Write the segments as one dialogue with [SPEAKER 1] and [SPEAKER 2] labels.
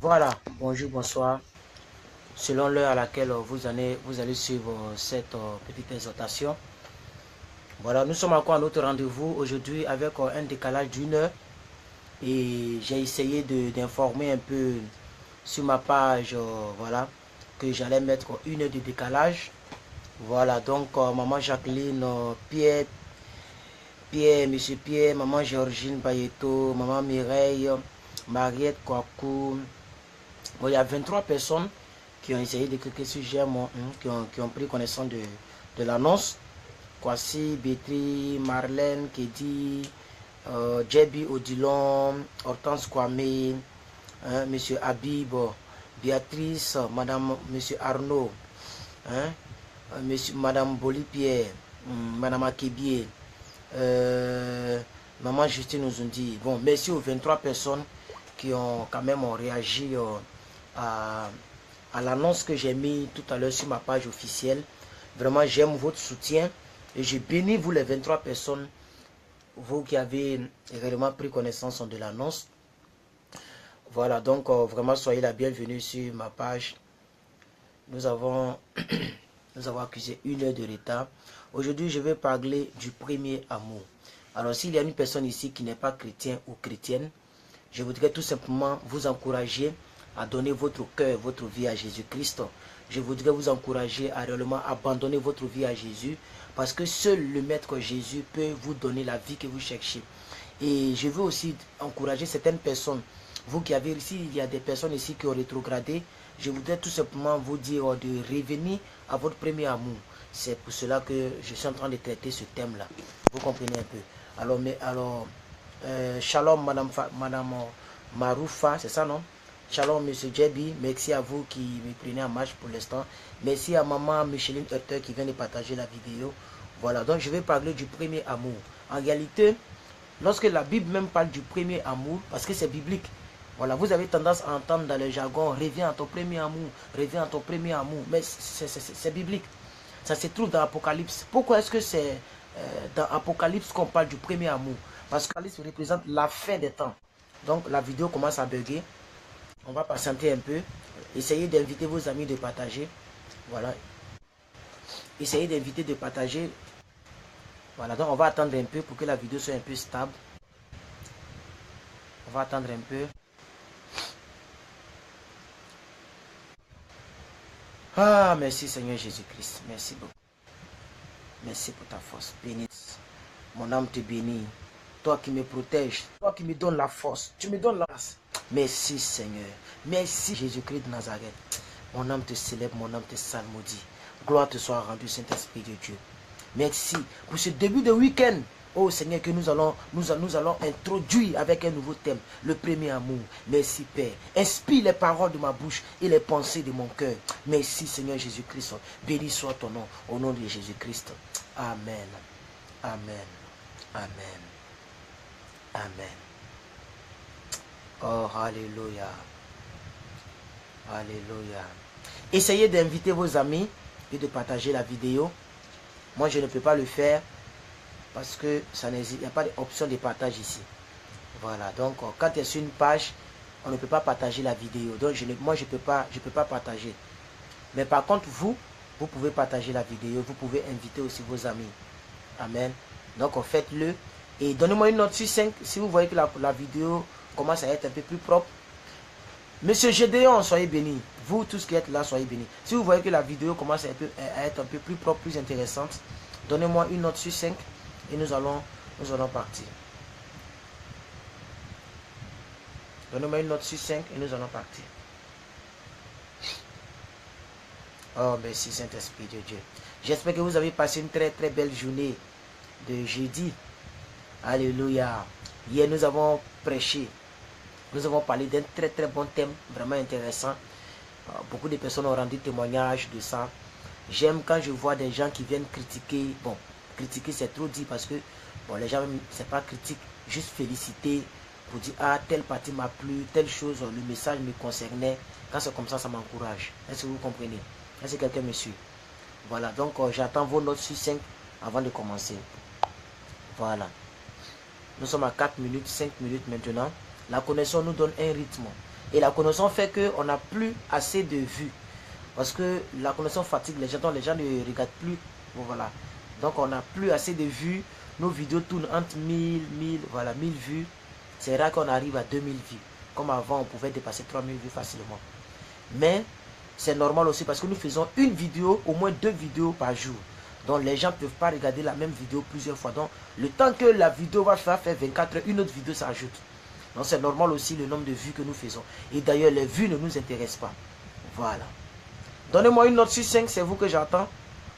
[SPEAKER 1] Voilà, bonjour, bonsoir. Selon l'heure à laquelle vous allez suivre cette petite exhortation. Voilà, nous sommes encore à notre rendez-vous aujourd'hui avec un décalage d'une heure. Et j'ai essayé d'informer un peu sur ma page, voilà, que j'allais mettre une heure de décalage. Voilà, donc maman Jacqueline, Monsieur Pierre, maman Georgine Bayeto, maman Mireille, Mariette Kwaku. Bon, il y a 23 personnes qui ont essayé de cliquer sur j'aime, qui ont pris connaissance de l'annonce. Kwasi, Bétri, Marlène, Kedi, Djebi Odilon, Hortense Kwame, Monsieur Habib, Béatrice, Monsieur Arnaud, Madame Bolipier, Madame Akebie, Maman Justine Ozundi. Bon, merci aux 23 personnes qui ont quand même réagi à l'annonce que j'ai mis tout à l'heure sur ma page officielle. Vraiment, j'aime votre soutien et je bénis vous les 23 personnes, vous qui avez réellement pris connaissance de l'annonce. Voilà, donc vraiment soyez la bienvenue sur ma page. Nous avons accusé une heure de retard. Aujourd'hui, je vais parler du premier amour. Alors, s'il y a une personne ici qui n'est pas chrétien ou chrétienne, je voudrais tout simplement vous encourager à donner votre cœur, votre vie à Jésus-Christ. Je voudrais vous encourager à réellement abandonner votre vie à Jésus, parce que seul le Maître Jésus peut vous donner la vie que vous cherchez. Et je veux aussi encourager certaines personnes, vous qui avez ici, il y a des personnes ici qui ont rétrogradé, je voudrais tout simplement vous dire de revenir à votre premier amour. C'est pour cela que je suis en train de traiter ce thème-là. Vous comprenez un peu. Alors, shalom Madame Maroufa, c'est ça non? Shalom Monsieur Djebi, merci à vous qui me prenez en marche pour l'instant. Merci à Maman Micheline Hutter qui vient de partager la vidéo. Voilà, donc je vais parler du premier amour. En réalité, lorsque la Bible même parle du premier amour, parce que c'est biblique, voilà, vous avez tendance à entendre dans le jargon, reviens à ton premier amour, reviens à ton premier amour, mais c'est biblique. Ça se trouve dans Apocalypse. Pourquoi est-ce que c'est dans Apocalypse qu'on parle du premier amour? Parce que l'Apocalypse représente la fin des temps. Donc la vidéo commence à bugger. On va patienter un peu. Essayez d'inviter vos amis de partager. Voilà. Essayez d'inviter de partager. Voilà, donc on va attendre un peu pour que la vidéo soit un peu stable. On va attendre un peu. Ah, merci Seigneur Jésus-Christ. Merci beaucoup. Merci pour ta force. Béni. Mon âme te bénit. Toi qui me protèges. Toi qui me donnes la force. Tu me donnes la grâce. Merci Seigneur. Merci Jésus-Christ de Nazareth. Mon âme te célèbre, mon âme te salmodie. Gloire te soit rendue, Saint-Esprit de Dieu. Merci pour ce début de week-end. Oh Seigneur, que nous allons introduire avec un nouveau thème, le premier amour. Merci Père. Inspire les paroles de ma bouche et les pensées de mon cœur. Merci Seigneur Jésus-Christ. Béni soit ton nom, au nom de Jésus-Christ. Amen. Amen. Amen. Amen. Oh, alléluia. Alléluia. Essayez d'inviter vos amis et de partager la vidéo. Moi, je ne peux pas le faire parce que il n'y a pas d'option de partage ici. Voilà, donc quand tu es sur une page, on ne peut pas partager la vidéo. Donc moi, je peux pas partager. Mais par contre, vous pouvez partager la vidéo. Vous pouvez inviter aussi vos amis. Amen. Donc faites-le. Et donnez-moi une note sur 5 si vous voyez que la vidéo commence à être un peu plus propre. Monsieur Gédéon, soyez bénis. Vous, tous qui êtes là, soyez bénis. Si vous voyez que la vidéo commence à être un peu plus propre, plus intéressante, donnez-moi une note sur 5 et nous allons partir. Donnez-moi une note sur 5 et nous allons partir. Oh, merci Saint-Esprit de Dieu. J'espère que vous avez passé une très très belle journée de jeudi. Alléluia. Hier, nous avons prêché. Nous avons parlé d'un très très bon thème, vraiment intéressant. Beaucoup de personnes ont rendu témoignage de ça. J'aime quand je vois des gens qui viennent critiquer. Bon, critiquer c'est trop dit parce que bon, les gens, c'est pas critique, juste féliciter pour dire ah, telle partie m'a plu, telle chose, le message me concernait. Quand c'est comme ça, ça m'encourage. Est-ce que vous comprenez? Est-ce que quelqu'un me suit? Voilà, donc j'attends vos notes sur 5 avant de commencer. Voilà. Nous sommes à 4 minutes, 5 minutes maintenant. La connexion nous donne un rythme. Et la connexion fait qu'on n'a plus assez de vues. Parce que la connexion fatigue les gens, donc les gens ne regardent plus. Bon, voilà. Donc on n'a plus assez de vues. Nos vidéos tournent entre 1000, voilà, 1000 vues. C'est rare qu'on arrive à 2000 vues. Comme avant, on pouvait dépasser 3000 vues facilement. Mais c'est normal aussi parce que nous faisons une vidéo, au moins 2 vidéos par jour. Donc les gens ne peuvent pas regarder la même vidéo plusieurs fois. Donc le temps que la vidéo va faire 24 heures, une autre vidéo s'ajoute. Donc c'est normal aussi le nombre de vues que nous faisons. Et d'ailleurs les vues ne nous intéressent pas. Voilà. Donnez-moi une note sur 5, c'est vous que j'attends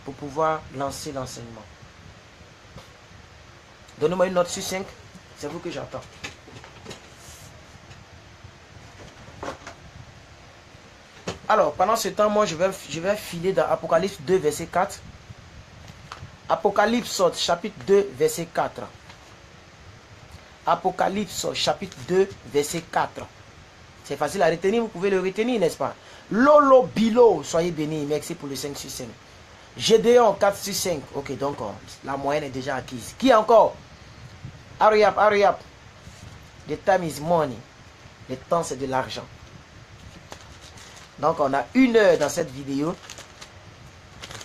[SPEAKER 1] pour pouvoir lancer l'enseignement. Donnez-moi une note sur 5, c'est vous que j'attends. Alors, pendant ce temps, moi, je vais filer dans Apocalypse 2, verset 4. Apocalypse, chapitre 2, verset 4. Apocalypse, chapitre 2, verset 4. C'est facile à retenir, vous pouvez le retenir, n'est-ce pas? Lolo Bilo, soyez bénis, merci pour le 5 sur 5. Gédéon, 4 sur 5. Ok, donc la moyenne est déjà acquise. Qui encore? Hurry up, hurry up. The time is money. Le temps, c'est de l'argent. Donc, on a 1 heure dans cette vidéo.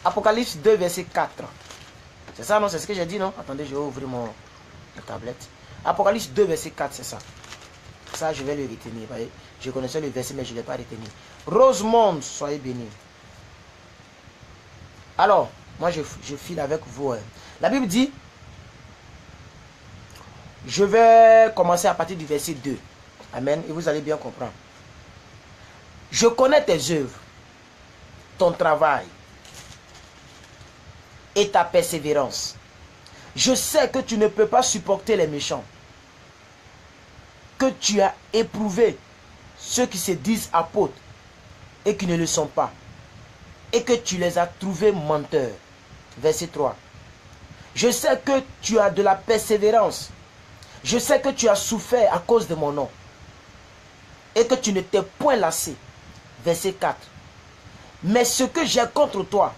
[SPEAKER 1] Apocalypse 2, verset 4. C'est ça, non? C'est ce que j'ai dit, non? Attendez, je vais ouvrir ma tablette. Apocalypse 2, verset 4, c'est ça. Ça, je vais le retenir. Voyez? Je connaissais le verset, mais je ne l'ai pas retenu. Rosemonde, soyez bénis. Alors, moi, je file avec vous. La Bible dit, je vais commencer à partir du verset 2. Amen. Et vous allez bien comprendre. Je connais tes œuvres, ton travail et ta persévérance. Je sais que tu ne peux pas supporter les méchants, que tu as éprouvé ceux qui se disent apôtres et qui ne le sont pas, et que tu les as trouvés menteurs. Verset 3. Je sais que tu as de la persévérance. Je sais que tu as souffert à cause de mon nom et que tu ne t'es point lassé. Verset 4. Mais ce que j'ai contre toi,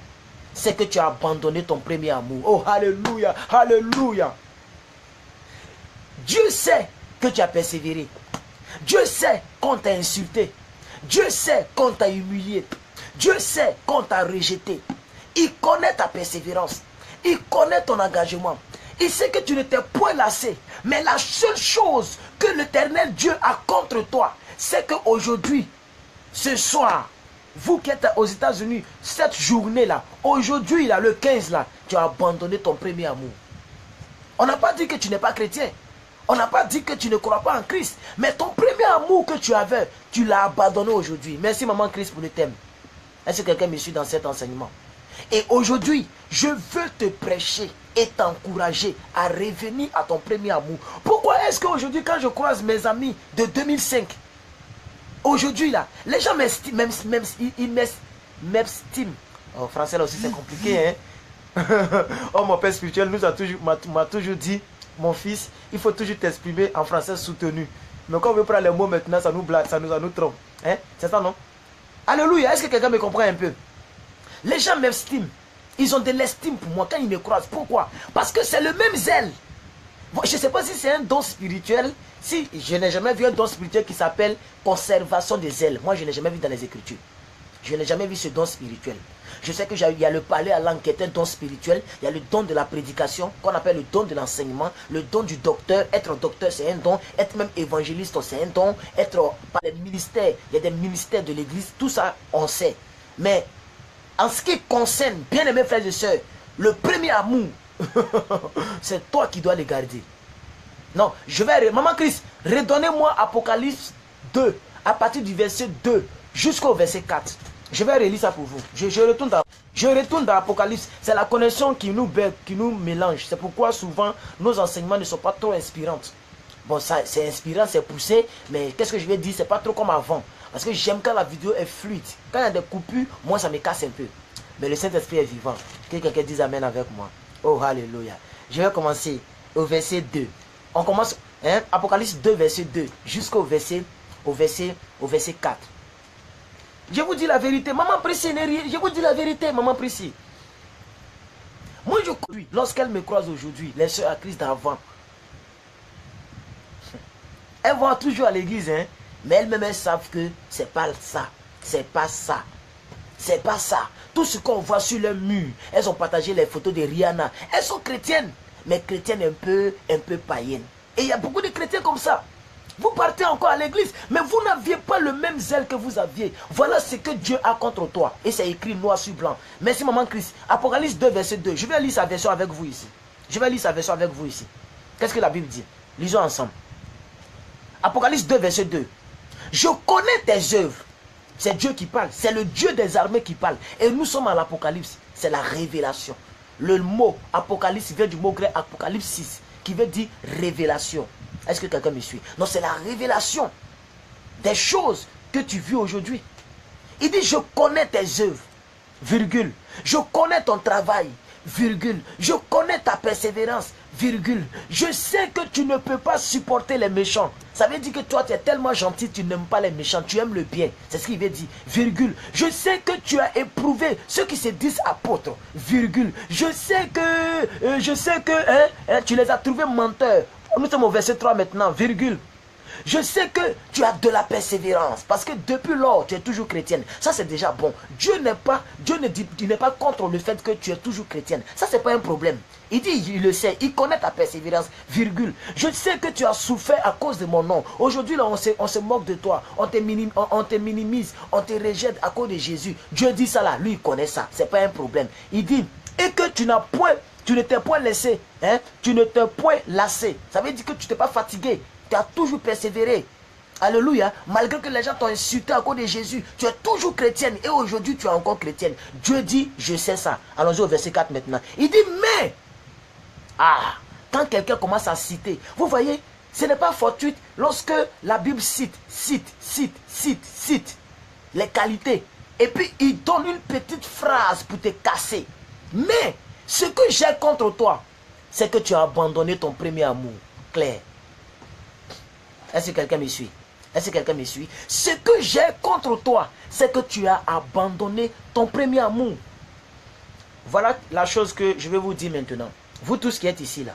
[SPEAKER 1] c'est que tu as abandonné ton premier amour. Oh, alléluia, alléluia. Dieu sait que tu as persévéré. Dieu sait qu'on t'a insulté. Dieu sait qu'on t'a humilié. Dieu sait qu'on t'a rejeté. Il connaît ta persévérance. Il connaît ton engagement. Il sait que tu ne t'es point lassé. Mais la seule chose que l'Éternel Dieu a contre toi, c'est qu'aujourd'hui, ce soir, vous qui êtes aux États-Unis, cette journée-là, aujourd'hui, là, le 15, là, tu as abandonné ton premier amour. On n'a pas dit que tu n'es pas chrétien. On n'a pas dit que tu ne crois pas en Christ. Mais ton premier amour que tu avais, tu l'as abandonné aujourd'hui. Merci, maman Christ, pour le thème. Est-ce que quelqu'un me suit dans cet enseignement? Et aujourd'hui, je veux te prêcher et t'encourager à revenir à ton premier amour. Pourquoi est-ce qu'aujourd'hui, quand je croise mes amis de 2005, aujourd'hui là, les gens m'estiment, ils m'estiment. En français là aussi c'est compliqué, hein. Oh, mon père spirituel m'a toujours dit, mon fils, il faut toujours t'exprimer en français soutenu. Mais quand on veut prendre les mots maintenant, ça nous blague, ça nous trompe. Hein? C'est ça, non? Alléluia, est-ce que quelqu'un me comprend un peu? Les gens m'estiment. Ils ont de l'estime pour moi quand ils me croisent. Pourquoi? Parce que c'est le même zèle. Je ne sais pas si c'est un don spirituel. Si je n'ai jamais vu un don spirituel qui s'appelle conservation des ailes. Moi, je n'ai jamais vu dans les Écritures. Je n'ai jamais vu ce don spirituel. Je sais qu'il y a le parler à langue qui est un don spirituel. Il y a le don de la prédication qu'on appelle le don de l'enseignement. Le don du docteur. Être docteur, c'est un don. Être même évangéliste, c'est un don. Être par les ministères, il y a des ministères de l'église. Tout ça, on sait. Mais en ce qui concerne, bien aimés frères et sœurs, le premier amour, c'est toi qui dois le garder. Non, je vais... Maman Christ, redonnez-moi Apocalypse 2, à partir du verset 2 jusqu'au verset 4. Je vais relire ça pour vous. Je retourne dans Apocalypse. C'est la connexion qui nous mélange. C'est pourquoi souvent, nos enseignements ne sont pas trop inspirants. Bon, ça, c'est inspirant, c'est poussé, mais qu'est-ce que je vais dire? C'est pas trop comme avant. Parce que j'aime quand la vidéo est fluide. Quand il y a des coupures, moi ça me casse un peu. Mais le Saint-Esprit est vivant. Que quelqu'un dise Amen avec moi. Oh, alléluia. Je vais commencer au verset 2. On commence, hein, Apocalypse 2, verset 2, jusqu'au verset 4. Je vous dis la vérité, maman Prissi, je vous dis la vérité, maman Prissi. Moi je crois, lorsqu'elle me croise aujourd'hui, les soeurs à Christ d'avant, elles vont toujours à l'église, hein. Mais elles-mêmes, elles savent que c'est pas ça. C'est pas ça. C'est pas ça. Tout ce qu'on voit sur le mur, elles ont partagé les photos de Rihanna. Elles sont chrétiennes, mais chrétiennes un peu païennes. Et il y a beaucoup de chrétiens comme ça. Vous partez encore à l'église, mais vous n'aviez pas le même zèle que vous aviez. Voilà ce que Dieu a contre toi. Et c'est écrit noir sur blanc. Merci maman Christ. Apocalypse 2, verset 2. Je vais lire sa version avec vous ici. Je vais lire sa version avec vous ici. Qu'est-ce que la Bible dit? Lisons ensemble. Apocalypse 2, verset 2. Je connais tes œuvres. C'est Dieu qui parle. C'est le Dieu des armées qui parle. Et nous sommes à l'Apocalypse. C'est la révélation. Le mot Apocalypse vient du mot grec Apocalypse 6, qui veut dire révélation. Est-ce que quelqu'un me suit? Non, c'est la révélation des choses que tu vis aujourd'hui. Il dit, je connais tes œuvres, virgule. Je connais ton travail, virgule. Je connais ta persévérance, virgule. Je sais que tu ne peux pas supporter les méchants. Ça veut dire que toi, tu es tellement gentil, tu n'aimes pas les méchants, tu aimes le bien. C'est ce qu'il veut dire, virgule. Je sais que tu as éprouvé ceux qui se disent apôtres, virgule. Je sais que tu les as trouvés menteurs. Nous sommes au verset 3 maintenant, virgule. Je sais que tu as de la persévérance, parce que depuis lors, tu es toujours chrétienne. Ça, c'est déjà bon. Dieu n'est pas contre le fait que tu es toujours chrétienne. Ça, c'est pas un problème. Il dit, il le sait, il connaît ta persévérance, virgule. Je sais que tu as souffert à cause de mon nom. Aujourd'hui, là, on se moque de toi, on te minimise, on te rejette à cause de Jésus. Dieu dit ça là, lui, il connaît ça. C'est pas un problème. Il dit, et que tu ne t'es point laissé, tu ne t'es point lassé. Ça veut dire que tu t'es pas fatigué. Tu as toujours persévéré. Alléluia. Malgré que les gens t'ont insulté à cause de Jésus, tu es toujours chrétienne. Et aujourd'hui, tu es encore chrétienne. Dieu dit, je sais ça. Allons-y au verset 4 maintenant. Il dit, mais, quand quelqu'un commence à citer, vous voyez, ce n'est pas fortuit lorsque la Bible cite les qualités. Et puis, il donne une petite phrase pour te casser. Mais, ce que j'ai contre toi, c'est que tu as abandonné ton premier amour. Claire. Est-ce que quelqu'un me suit? Est-ce que quelqu'un me suit? Ce que j'ai contre toi, c'est que tu as abandonné ton premier amour. Voilà la chose que je vais vous dire maintenant. Vous tous qui êtes ici là.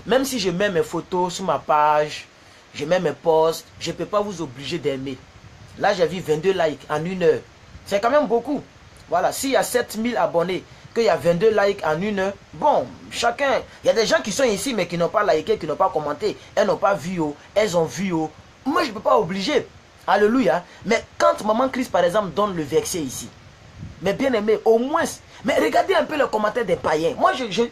[SPEAKER 1] Même si je mets mes photos sur ma page, je mets mes posts, je ne peux pas vous obliger d'aimer. Là, j'ai vu 22 likes en 1 heure. C'est quand même beaucoup. Voilà, s'il y a 7000 abonnés, qu'il y a 22 likes en 1 heure, bon, chacun, il y a des gens qui sont ici mais qui n'ont pas liké, qui n'ont pas commenté, elles n'ont pas vu, elles ont vu, moi je ne peux pas obliger, alléluia, mais quand Maman Christ par exemple donne le verset ici, mais bien aimé, au moins, mais regardez un peu le commentaire des païens, moi il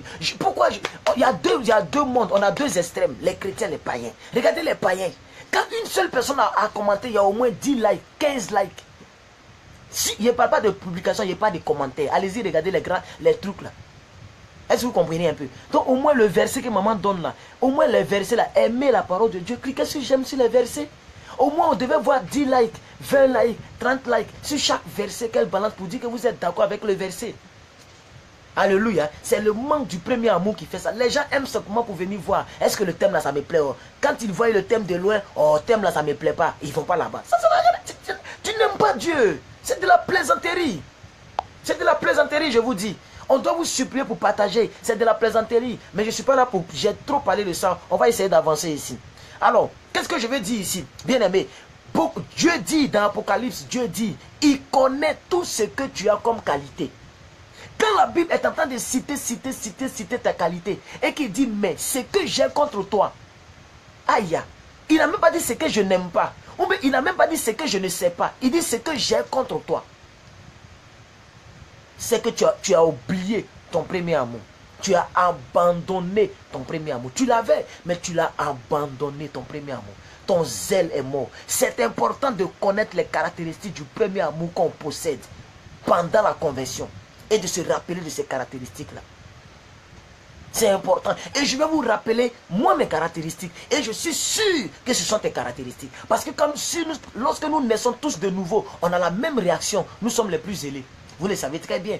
[SPEAKER 1] y a deux mondes, on a deux extrêmes, les chrétiens et les païens, regardez les païens, quand une seule personne a commenté, il y a au moins 10 likes, 15 likes, si il n'y a pas de publication, il n'y a pas de commentaires. Allez-y, regardez les trucs là. Est-ce que vous comprenez un peu? Donc au moins le verset que maman donne là, au moins les versets là, aimez la parole de Dieu, cliquez sur j'aime sur les versets. Au moins on devait voir 10 likes, 20 likes, 30 likes sur chaque verset qu'elle balance pour dire que vous êtes d'accord avec le verset. Alléluia. C'est le manque du premier amour qui fait ça. Les gens aiment simplement pour venir voir. Est-ce que le thème là ça me plaît? Quand ils voient le thème de loin, le thème là ça me plaît pas. Ils vont pas là-bas. Ça va rien. Tu n'aimes pas Dieu. C'est de la plaisanterie. C'est de la plaisanterie, je vous dis. On doit vous supplier pour partager. C'est de la plaisanterie. Mais je ne suis pas là pour... J'ai trop parlé de ça. On va essayer d'avancer ici. Alors, qu'est-ce que je veux dire ici? Bien aimé, Dieu dit dans l'Apocalypse, Dieu dit, il connaît tout ce que tu as comme qualité. Quand la Bible est en train de citer ta qualité, et qu'il dit, mais ce que j'ai contre toi, aïe, il n'a même pas dit ce que je n'aime pas. Ou bien il n'a même pas dit ce que je ne sais pas. Il dit ce que j'ai contre toi. C'est que tu as oublié ton premier amour. Tu as abandonné ton premier amour. Tu l'avais, mais tu l'as abandonné ton premier amour. Ton zèle est mort. C'est important de connaître les caractéristiques du premier amour qu'on possède pendant la conversion. Et de se rappeler de ces caractéristiques-là. C'est important. Et je vais vous rappeler, moi, mes caractéristiques. Et je suis sûr que ce sont tes caractéristiques. Parce que comme si lorsque nous naissons tous de nouveau, on a la même réaction. Nous sommes les plus zélés. Vous le savez très bien.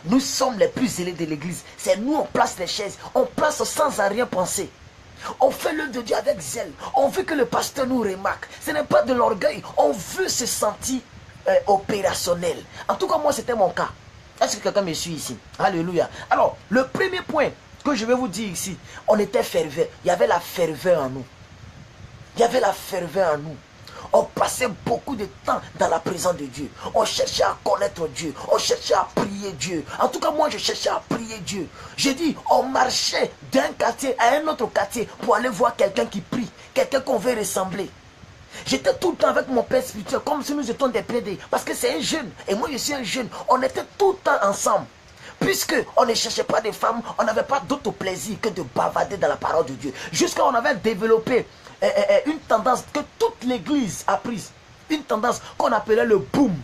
[SPEAKER 1] Nous sommes les plus zélés de l'église. C'est nous, on place les chaises. On place sans à rien penser. On fait l'œuvre de Dieu avec zèle. On veut que le pasteur nous remarque. Ce n'est pas de l'orgueil. On veut se sentir opérationnel. En tout cas, moi, c'était mon cas. Est-ce que quelqu'un me suit ici? Alléluia. Alors, le premier point que je vais vous dire ici, on était fervent. Il y avait la ferveur en nous. Il y avait la ferveur en nous. On passait beaucoup de temps dans la présence de Dieu. On cherchait à connaître Dieu. On cherchait à prier Dieu. En tout cas, moi, je cherchais à prier Dieu. J'ai dit, on marchait d'un quartier à un autre quartier pour aller voir quelqu'un qui prie, quelqu'un qu'on veut ressembler. J'étais tout le temps avec mon père spirituel, comme si nous étions des PD. Parce que c'est un jeune, et moi, je suis un jeune. On était tout le temps ensemble. Puisque on ne cherchait pas des femmes, on n'avait pas d'autre plaisir que de bavarder dans la parole de Dieu. Jusqu'à on avait développé une tendance que toute l'église a prise. Une tendance qu'on appelait le boom.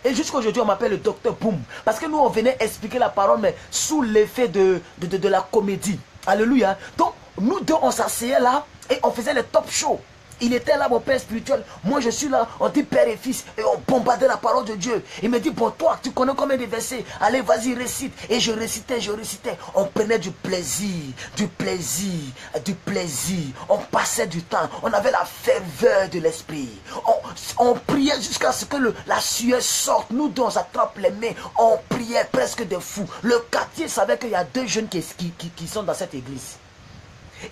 [SPEAKER 1] Et jusqu'à aujourd'hui, on m'appelle le docteur Boom. Parce que nous, on venait expliquer la parole, mais sous l'effet de la comédie. Alléluia. Donc, nous deux, on s'asseyait là et on faisait les top shows. Il était là, mon père spirituel. Moi, je suis là. On dit père et fils. Et on bombardait la parole de Dieu. Il me dit, bon, toi, tu connais combien de versets? Allez, vas-y, récite. Et je récitais, je récitais. On prenait du plaisir, du plaisir, du plaisir. On passait du temps. On avait la ferveur de l'esprit. On priait jusqu'à ce que la sueur sorte. Nous deux, on s'attrape les mains. On priait presque de fous. Le quartier savait qu'il y a deux jeunes qui sont dans cette église.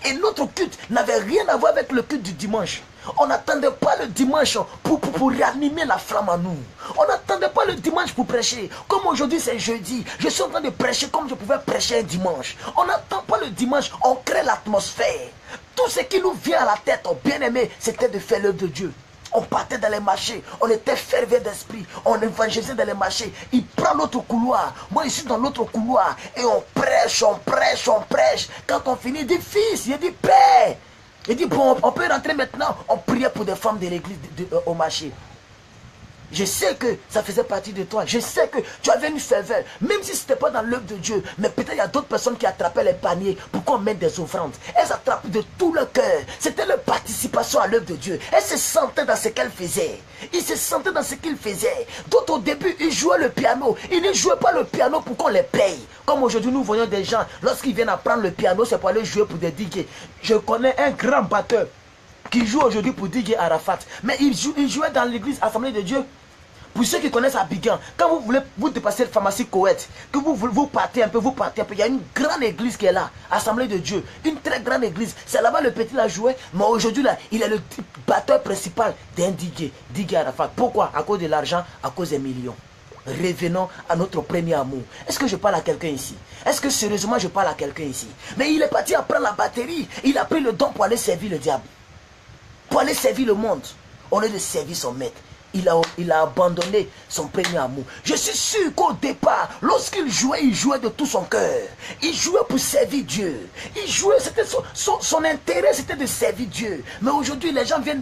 [SPEAKER 1] Et notre culte n'avait rien à voir avec le culte du dimanche. On n'attendait pas le dimanche pour réanimer la flamme en nous. On n'attendait pas le dimanche pour prêcher. Comme aujourd'hui c'est jeudi, je suis en train de prêcher comme je pouvais prêcher un dimanche. On n'attend pas le dimanche, on crée l'atmosphère. Tout ce qui nous vient à la tête, oh bien aimé, c'était de faire l'œuvre de Dieu. On partait dans les marchés, on était fervés d'esprit, on évangélisait dans les marchés. Il prend l'autre couloir, moi je suis dans l'autre couloir. Et on prêche, on prêche, on prêche. Quand on finit, il dit fils, il dit père. Il dit bon, on peut rentrer maintenant. On priait pour des femmes de l'église au marché. Je sais que ça faisait partie de toi. Je sais que tu avais une ferveur. Même si ce n'était pas dans l'œuvre de Dieu. Mais peut-être il y a d'autres personnes qui attrapaient les paniers pour qu'on mette des offrandes. Elles attrapaient de tout leur cœur. C'était leur participation à l'œuvre de Dieu. Elles se sentaient dans ce qu'elles faisaient. Ils se sentaient dans ce qu'ils faisaient. D'autres au début, ils jouaient le piano. Ils ne jouaient pas le piano pour qu'on les paye. Comme aujourd'hui, nous voyons des gens, lorsqu'ils viennent apprendre le piano, c'est pour aller jouer pour des DJ. Je connais un grand batteur qui joue aujourd'hui pour DJ Arafat. Mais il jouait dans l'église Assemblée de Dieu. Pour ceux qui connaissent Abidjan, quand vous voulez vous dépasser la pharmacie Koweït, que vous partez un peu, il y a une grande église qui est là, Assemblée de Dieu, une très grande église. C'est là-bas le petit l'a joué, mais aujourd'hui là, il est le batteur principal d'un DJ Arafat. Pourquoi? À cause de l'argent, à cause des millions. Revenons à notre premier amour. Est-ce que je parle à quelqu'un ici? Est-ce que sérieusement je parle à quelqu'un ici? Mais il est parti apprendre la batterie, il a pris le don pour aller servir le diable, pour aller servir le monde, au lieu de servir son maître. Il a abandonné son premier amour. Je suis sûr qu'au départ, lorsqu'il jouait de tout son cœur. Il jouait pour servir Dieu. Il jouait, c'était son intérêt, c'était de servir Dieu. Mais aujourd'hui, les gens viennent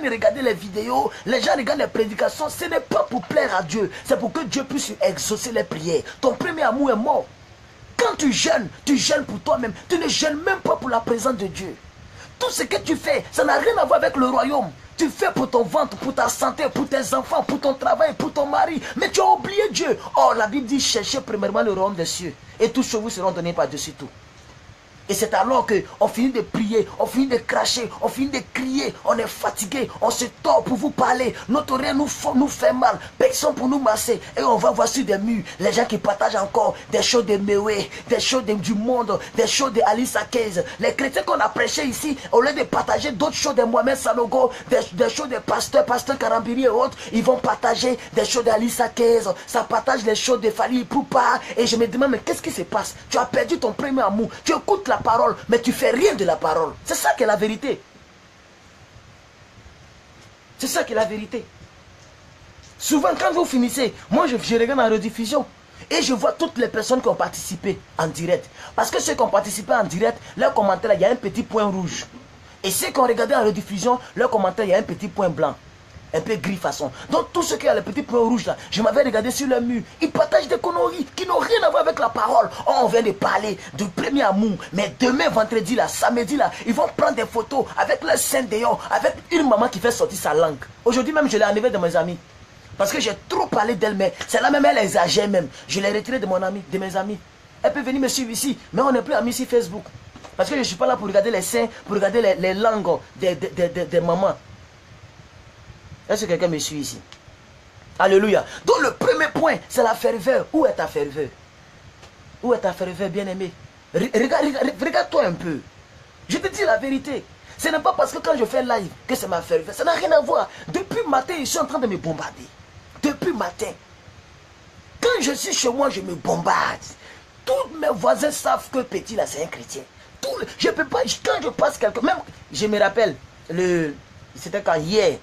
[SPEAKER 1] regarder les vidéos, les gens regardent les prédications. Ce n'est pas pour plaire à Dieu, c'est pour que Dieu puisse exaucer les prières. Ton premier amour est mort. Quand tu jeûnes pour toi-même. Tu ne jeûnes même pas pour la présence de Dieu. Tout ce que tu fais, ça n'a rien à voir avec le royaume. Tu fais pour ton ventre, pour ta santé, pour tes enfants, pour ton travail, pour ton mari. Mais tu as oublié Dieu. Oh, la Bible dit, cherchez premièrement le royaume des cieux. Et toutes choses vous seront données par-dessus tout. Et c'est alors qu'on finit de prier, on finit de cracher, on finit de crier, on est fatigué, on se tord pour vous parler, notre rien nous fait mal, personne pour nous masser, et on va voir sur des murs, les gens qui partagent encore des choses de Mewé, des choses du monde, des choses de Alice Keys. Les chrétiens qu'on a prêché ici, au lieu de partager d'autres choses de Mohamed Sanogo, des choses de pasteur Karambiri et autres, ils vont partager des choses d'Alice Keys, ça partage les choses de Fali Poupa, et je me demande, mais qu'est-ce qui se passe? Tu as perdu ton premier amour, tu écoutes la parole, mais tu fais rien de la parole. C'est ça qui est la vérité. C'est ça qui est la vérité. Souvent quand vous finissez, moi je regarde la rediffusion et je vois toutes les personnes qui ont participé en direct. Parce que ceux qui ont participé en direct, leurs commentaires, il y a un petit point rouge. Et ceux qui ont regardé en rediffusion, leurs commentaires, il y a un petit point blanc. Un peu gris façon. Donc tout ce qui a le petit point rouge là, je m'avais regardé sur le mur. Ils partagent des conneries qui n'ont rien à voir avec la parole. Oh, on vient de parler du premier amour. Mais demain, vendredi là, samedi là, ils vont prendre des photos avec leur sein dehors, avec une maman qui fait sortir sa langue. Aujourd'hui même, je l'ai enlevé de mes amis. Parce que j'ai trop parlé d'elle, mais c'est là même, elle exagère même. Je l'ai retiré de mes amis. Elle peut venir me suivre ici, mais on n'est plus amis sur Facebook. Parce que je ne suis pas là pour regarder les seins, pour regarder les langues des mamans. Est-ce que quelqu'un me suit ici? Alléluia. Donc le premier point, c'est la ferveur. Où est ta ferveur? Où est ta ferveur, bien-aimé? Regarde-toi un peu. Je te dis la vérité. Ce n'est pas parce que quand je fais live que c'est ma ferveur. Ça n'a rien à voir. Depuis matin, je suis en train de me bombarder. Depuis matin. Quand je suis chez moi, je me bombarde. Tous mes voisins savent que Petit là, c'est un chrétien. Je peux pas, quand je passe quelque... Même, je me rappelle, c'était quand hier,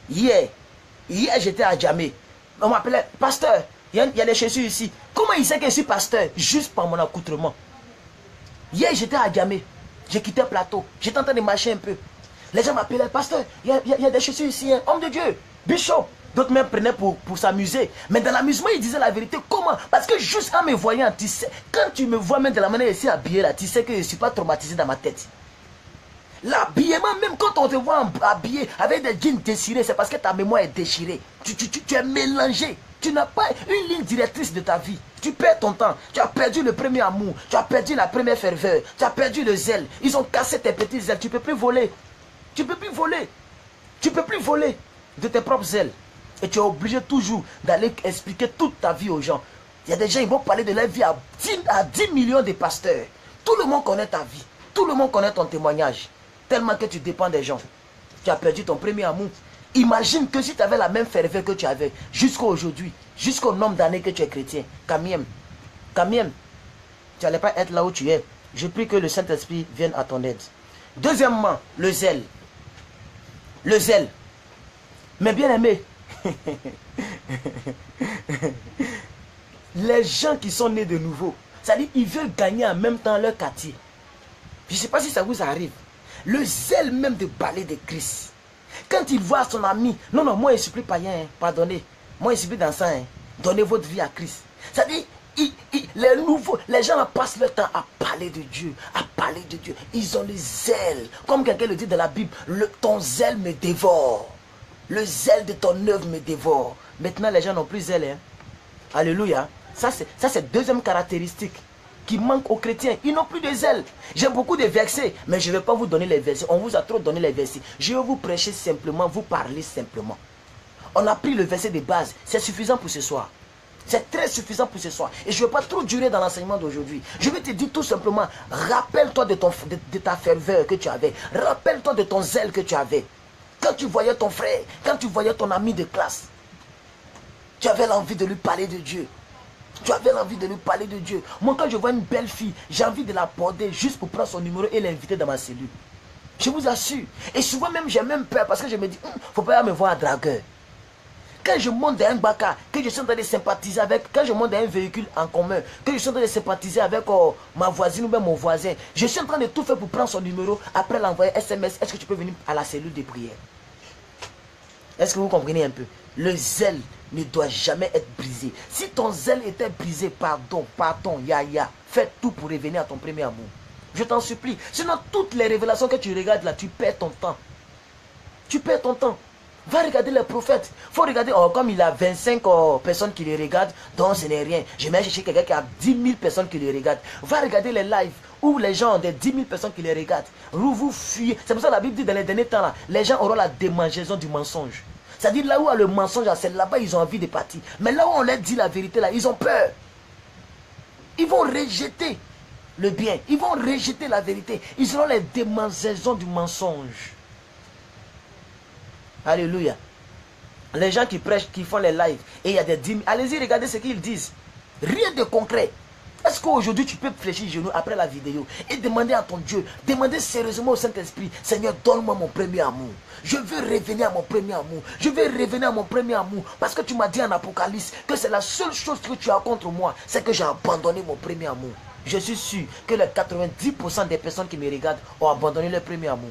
[SPEAKER 1] j'étais à Djamé. On m'appelait pasteur. Il y a des chaussures ici. Comment il sait que je suis pasteur? Juste par mon accoutrement. Hier, j'étais à Djamé. J'ai quitté le plateau. J'étais en train de marcher un peu. Les gens m'appelaient pasteur. Il y a des chaussures ici. Hein. Homme de Dieu. Bishop. D'autres même prenaient pour s'amuser. Mais dans l'amusement, ils disaient la vérité. Comment? Parce que juste en me voyant, tu sais, quand tu me vois même de la manière ici habillé là, tu sais que je ne suis pas traumatisé dans ma tête. L'habillement, même quand on te voit habillé avec des jeans déchirés, c'est parce que ta mémoire est déchirée. Tu es mélangé. Tu n'as pas une ligne directrice de ta vie. Tu perds ton temps. Tu as perdu le premier amour. Tu as perdu la première ferveur. Tu as perdu le zèle. Ils ont cassé tes petits zèles. Tu ne peux plus voler. Tu ne peux plus voler. Tu ne peux plus voler de tes propres zèles. Et tu es obligé toujours d'aller expliquer toute ta vie aux gens. Il y a des gens, ils vont parler de leur vie à 10 millions de pasteurs. Tout le monde connaît ta vie. Tout le monde connaît ton témoignage. Tellement que tu dépends des gens. Tu as perdu ton premier amour. Imagine que si tu avais la même ferveur que tu avais jusqu'à aujourd'hui, jusqu'au nombre d'années que tu es chrétien, quand même, tu n'allais pas être là où tu es. Je prie que le Saint-Esprit vienne à ton aide. Deuxièmement, le zèle. Le zèle. Mais bien aimé, les gens qui sont nés de nouveau, c'est-à-dire ils veulent gagner en même temps leur quartier. Je ne sais pas si ça vous arrive. Le zèle même de parler de Christ. Quand il voit son ami, non, moi je ne suis plus païen, hein, pardonnez. Moi je suis plus dansant, hein, donnez votre vie à Christ. C'est-à-dire, les gens passent leur temps à parler de Dieu, à parler de Dieu. Ils ont le zèle. Comme quelqu'un le dit dans la Bible, ton zèle me dévore. Le zèle de ton œuvre me dévore. Maintenant, les gens n'ont plus zèle. Hein. Alléluia. Ça, c'est deuxième caractéristique qui manque aux chrétiens. Ils n'ont plus de zèle. J'ai beaucoup de versets, mais je ne vais pas vous donner les versets. On vous a trop donné les versets. Je vais vous prêcher simplement, vous parler simplement. On a pris le verset de base. C'est suffisant pour ce soir. C'est très suffisant pour ce soir. Et je ne vais pas trop durer dans l'enseignement d'aujourd'hui. Je vais te dire tout simplement, rappelle-toi de ta ferveur que tu avais. Rappelle-toi de ton zèle que tu avais. Quand tu voyais ton frère, quand tu voyais ton ami de classe, tu avais l'envie de lui parler de Dieu. Tu avais l'envie de lui parler de Dieu. Moi, quand je vois une belle fille, j'ai envie de la border juste pour prendre son numéro et l'inviter dans ma cellule. Je vous assure. Et souvent même, j'ai même peur parce que je me dis, faut pas me voir dragueur. Quand je monte dans un baka, que je suis en train de sympathiser avec, quand je monte dans un véhicule en commun, que je suis en train de sympathiser avec ma voisine ou même mon voisin, je suis en train de tout faire pour prendre son numéro, après l'envoyer SMS, est-ce que tu peux venir à la cellule de prière? Est-ce que vous comprenez un peu? Le zèle ne doit jamais être brisé. Si ton zèle était brisé, pardon, fais tout pour revenir à ton premier amour. Je t'en supplie. Sinon, toutes les révélations que tu regardes là, tu perds ton temps. Tu perds ton temps. Va regarder les prophètes. Il faut regarder, comme il a 25 personnes qui les regardent, donc ce n'est rien. Je vais chercher quelqu'un qui a 10 000 personnes qui les regardent. Va regarder les lives où les gens ont des 10 000 personnes qui les regardent. Où vous fuyez. C'est pour ça que la Bible dit dans les derniers temps, là, les gens auront la démangeaison du mensonge. C'est-à-dire là où le mensonge, c'est là-bas ils ont envie de partir. Mais là où on leur dit la vérité, là, ils ont peur. Ils vont rejeter le bien. Ils vont rejeter la vérité. Ils auront les démangeaisons du mensonge. Alléluia. Les gens qui prêchent, qui font les lives, et il y a des 10 000. Allez-y, regardez ce qu'ils disent. Rien de concret. Est-ce qu'aujourd'hui tu peux fléchir les genoux après la vidéo et demander à ton Dieu, demander sérieusement au Saint-Esprit, Seigneur, donne-moi mon premier amour. Je veux revenir à mon premier amour. Je veux revenir à mon premier amour. Parce que tu m'as dit en Apocalypse que c'est la seule chose que tu as contre moi, c'est que j'ai abandonné mon premier amour. Je suis sûr que les 90% des personnes qui me regardent ont abandonné leur premier amour.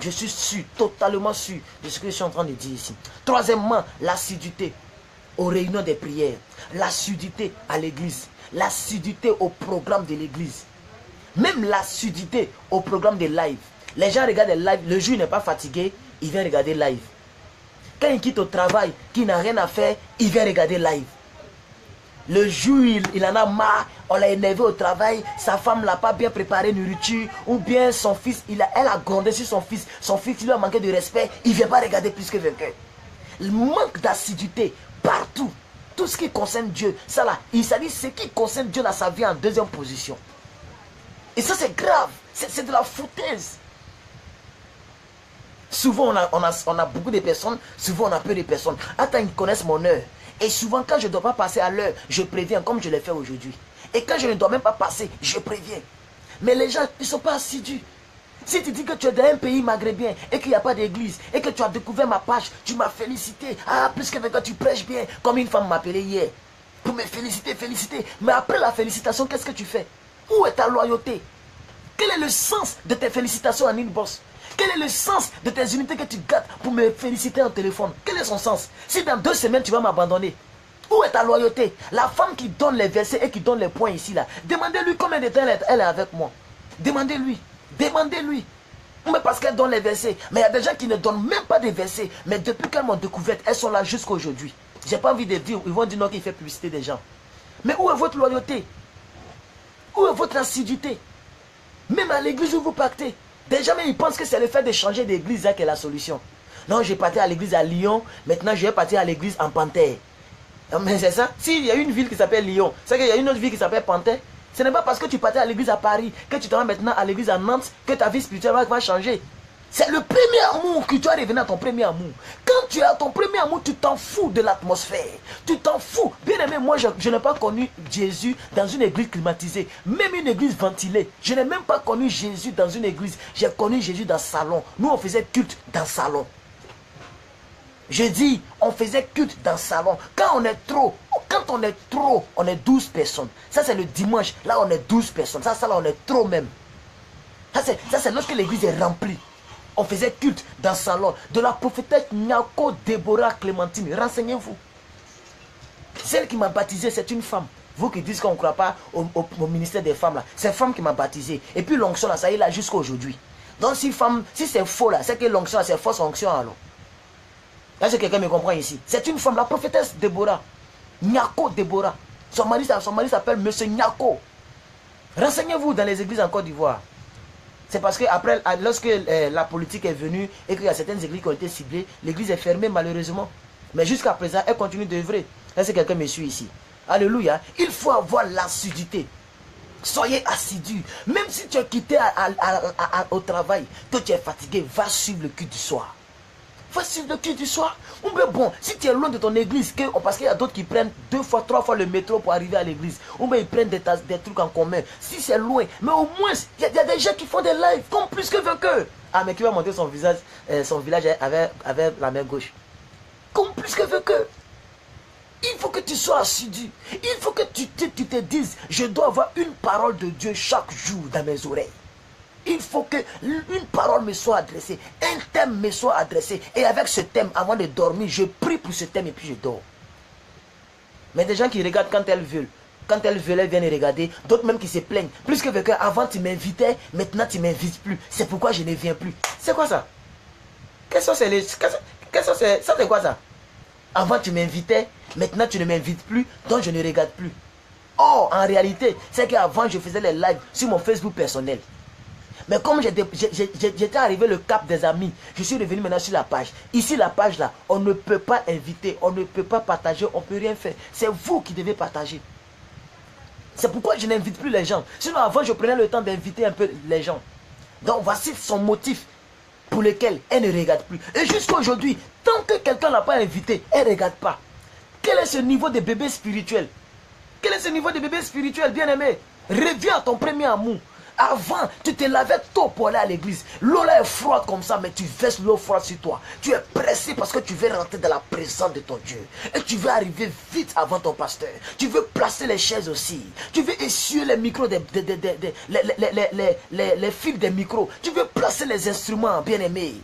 [SPEAKER 1] Je suis sûr, totalement sûr de ce que je suis en train de dire ici. Troisièmement, l'assiduité aux réunions des prières. L'assiduité à l'église. L'assiduité au programme de l'église. Même l'assiduité au programme des lives. Les gens regardent les lives, le jour il n'est pas fatigué, il vient regarder live. Quand il quitte au travail, qu'il n'a rien à faire, il vient regarder live. Le jour il en a marre, on l'a énervé au travail, sa femme ne l'a pas bien préparé nourriture, ou bien son fils, elle a grondé sur son fils il lui a manqué de respect, il ne vient pas regarder plus que vainqueur. Le manque d'assiduité partout, tout ce qui concerne Dieu, ça là, il s'agit ce qui concerne Dieu là, ça vient en deuxième position. Et ça c'est grave, c'est de la foutaise. Souvent, on a beaucoup de personnes, souvent on a peu de personnes. Attends, ils connaissent mon heure. Et souvent, quand je ne dois pas passer à l'heure, je préviens, comme je l'ai fait aujourd'hui. Et quand je ne dois même pas passer, je préviens. Mais les gens, ils ne sont pas assidus. Si tu dis que tu es dans un pays maghrébin et qu'il n'y a pas d'église et que tu as découvert ma page, tu m'as félicité. Ah, plus que quand tu prêches bien, comme une femme m'a appelé hier. Pour me féliciter, féliciter. Mais après la félicitation, qu'est-ce que tu fais? Où est ta loyauté? Quel est le sens de tes félicitations en inbox? Quel est le sens de tes unités que tu gâtes pour me féliciter en téléphone? Quel est son sens? Si dans 2 semaines tu vas m'abandonner, où est ta loyauté? La femme qui donne les versets et qui donne les points ici là, demandez-lui combien de temps elle est avec moi. Demandez-lui. Demandez-lui. Mais parce qu'elle donne les versets. Mais il y a des gens qui ne donnent même pas des versets. Mais depuis qu'elles m'ont découvert, elles sont là jusqu'à aujourd'hui. Je n'ai pas envie de dire, ils vont dire non qu'il fait publicité des gens. Mais où est votre loyauté? Où est votre assiduité? Même à l'église où vous partez. Des gens, ils pensent que c'est le fait de changer d'église qui est la solution. Non, j'ai parti à l'église à Lyon. Maintenant, je vais partir à l'église en Panthère. Mais c'est ça. S'il y a une ville qui s'appelle Lyon, c'est qu'il y a une autre ville qui s'appelle Panthère. Ce n'est pas parce que tu partais à l'église à Paris, que tu te rends maintenant à l'église à Nantes, que ta vie spirituelle va changer. C'est le premier amour que tu dois revenir à ton premier amour. Quand tu es à ton premier amour, tu t'en fous de l'atmosphère. Tu t'en fous. Bien aimé, moi, je n'ai pas connu Jésus dans une église climatisée. Même une église ventilée. Je n'ai même pas connu Jésus dans une église. J'ai connu Jésus dans le salon. Nous, on faisait culte dans le salon. Je dis, on faisait culte dans le salon. Quand on est trop, on est 12 personnes. Ça, c'est le dimanche. Là, on est 12 personnes. Ça, là, on est trop même. Ça, c'est lorsque l'église est remplie. On faisait culte dans le salon. De la prophétesse Nyako Déborah Clémentine. Renseignez-vous. Celle qui m'a baptisé, c'est une femme. Vous qui dites qu'on ne croit pas au ministère des femmes, là. C'est une femme qui m'a baptisé. Et puis l'onction, là, ça y est là jusqu'à aujourd'hui. Donc, si c'est faux, là, c'est que l'onction, c'est fausse onction, alors. Est-ce que quelqu'un me comprend ici? C'est une femme, la prophétesse Déborah. Nyako Déborah. Son mari s'appelle Monsieur Nyako. Renseignez-vous dans les églises en Côte d'Ivoire. C'est parce que après, lorsque la politique est venue et qu'il y a certaines églises qui ont été ciblées, l'église est fermée malheureusement. Mais jusqu'à présent, elle continue d'œuvrer. Est-ce que quelqu'un me suit ici? Alléluia. Il faut avoir l'assiduité. Soyez assidus. Même si tu es quitté au travail, que tu es fatigué, va suivre le culte du soir. Va suivre le culte du soir. Mais bon, si tu es loin de ton église, parce qu'il y a d'autres qui prennent 2 fois, 3 fois le métro pour arriver à l'église, ou bien ils prennent des trucs en commun. Si c'est loin, mais au moins, il y a des gens qui font des lives, comme plus que vainqueur. Ah, mais qui va montrer son village avec la main gauche. Comme plus que vainqueur. Il faut que tu sois assidu. Il faut que tu te dises, je dois avoir une parole de Dieu chaque jour dans mes oreilles. Il faut que une parole me soit adressée, un thème me soit adressé. Et avec ce thème, avant de dormir, je prie pour ce thème et puis je dors. Mais des gens qui regardent quand elles veulent. Quand elles veulent, elles viennent regarder. D'autres même qui se plaignent. Plus que quelqu'un, avant tu m'invitais, maintenant tu ne m'invites plus. C'est pourquoi je ne viens plus. C'est quoi ça? Ça c'est quoi ça? Avant tu m'invitais, maintenant tu ne m'invites plus, donc je ne regarde plus. Or, en réalité, c'est qu'avant je faisais les lives sur mon Facebook personnel. Mais comme j'étais arrivé le cap des amis, je suis revenu maintenant sur la page. Ici, la page là, on ne peut pas inviter, on ne peut pas partager, on ne peut rien faire. C'est vous qui devez partager. C'est pourquoi je n'invite plus les gens. Sinon, avant, je prenais le temps d'inviter un peu les gens. Donc, voici son motif pour lequel elle ne regarde plus. Et jusqu'à aujourd'hui, tant que quelqu'un ne l'a pas invité, elle ne regarde pas. Quel est ce niveau de bébé spirituel? Quel est ce niveau de bébé spirituel, bien-aimé? Reviens à ton premier amour. Avant, tu te lavais tôt pour aller à l'église. L'eau là est froide comme ça, mais tu verses l'eau froide sur toi. Tu es pressé parce que tu veux rentrer dans la présence de ton Dieu. Et tu veux arriver vite avant ton pasteur. Tu veux placer les chaises aussi. Tu veux essuyer les micros, les fils des micros. Tu veux placer les instruments, bien-aimés.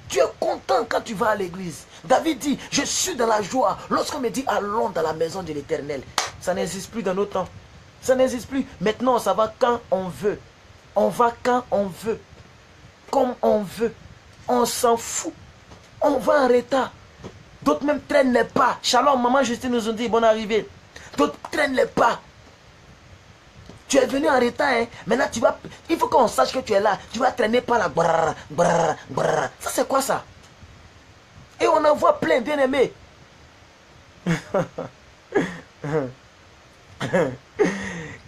[SPEAKER 1] Tu es content quand tu vas à l'église. David dit, je suis dans la joie lorsqu'on me dit allons dans la maison de l'Éternel. Ça n'existe plus dans nos temps. Ça n'existe plus. Maintenant, ça va quand on veut. On va quand on veut. Comme on veut. On s'en fout. On va en retard. D'autres même traînent les pas. Shalom, maman Justine nous ont dit bonne arrivée. D'autres traînent les pas. Tu es venu en retard, hein. Maintenant, tu vas... Il faut qu'on sache que tu es là. Tu vas traîner par la... Brrr, brrr, brrr. Ça, c'est quoi ça? Et on en voit plein, bien aimé.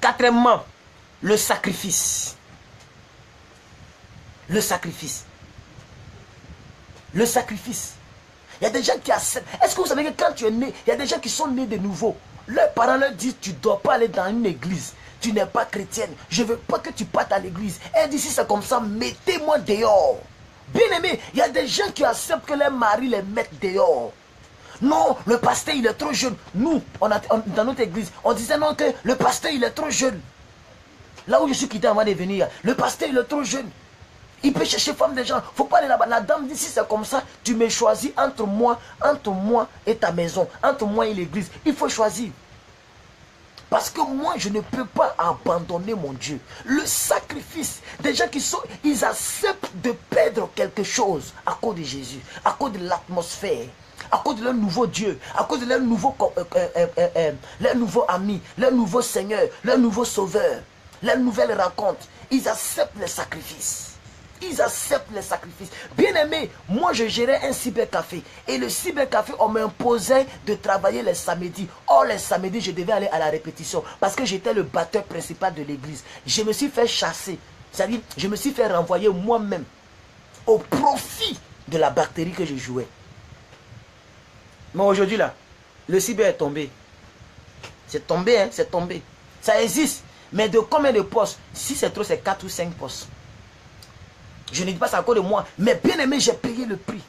[SPEAKER 1] Quatrièmement, le sacrifice. Le sacrifice. Le sacrifice. Il y a des gens qui acceptent. Est-ce que vous savez que quand tu es né, il y a des gens qui sont nés de nouveau. Leurs parents leur disent, tu ne dois pas aller dans une église. Tu n'es pas chrétienne. Je ne veux pas que tu partes à l'église. Elle dit, si c'est comme ça, mettez-moi dehors. Bien aimé, il y a des gens qui acceptent que leur mari les mette dehors. Non, le pasteur, il est trop jeune. Nous, dans notre église, on disait non, que le pasteur, il est trop jeune. Là où je suis quitté avant de venir, le pasteur, il est trop jeune. Il peut chercher femme des gens. Il ne faut pas aller là-bas. La dame dit, si c'est comme ça, tu me choisis entre moi et ta maison, entre moi et l'église. Il faut choisir. Parce que moi, je ne peux pas abandonner mon Dieu. Le sacrifice, des gens qui sont, ils acceptent de perdre quelque chose à cause de Jésus, à cause de l'atmosphère, à cause de leur nouveau Dieu, à cause de leur nouveau ami, leur nouveau Seigneur, leur nouveau Sauveur, leur nouvelle rencontre. Ils acceptent les sacrifices. Ils acceptent les sacrifices. Bien aimé, moi je gérais un cybercafé. Et le cybercafé, on m'imposait de travailler les samedis. Or, les samedis, je devais aller à la répétition. Parce que j'étais le batteur principal de l'église. Je me suis fait chasser. C'est-à-dire, je me suis fait renvoyer moi-même. Au profit de la bactérie que je jouais. Mais aujourd'hui là, le cyber est tombé. C'est tombé, hein, c'est tombé. Ça existe. Mais de combien de postes? Si c'est trop, c'est 4 ou 5 postes. Je ne dis pas ça à cause de moi, mais bien aimé, j'ai payé le prix.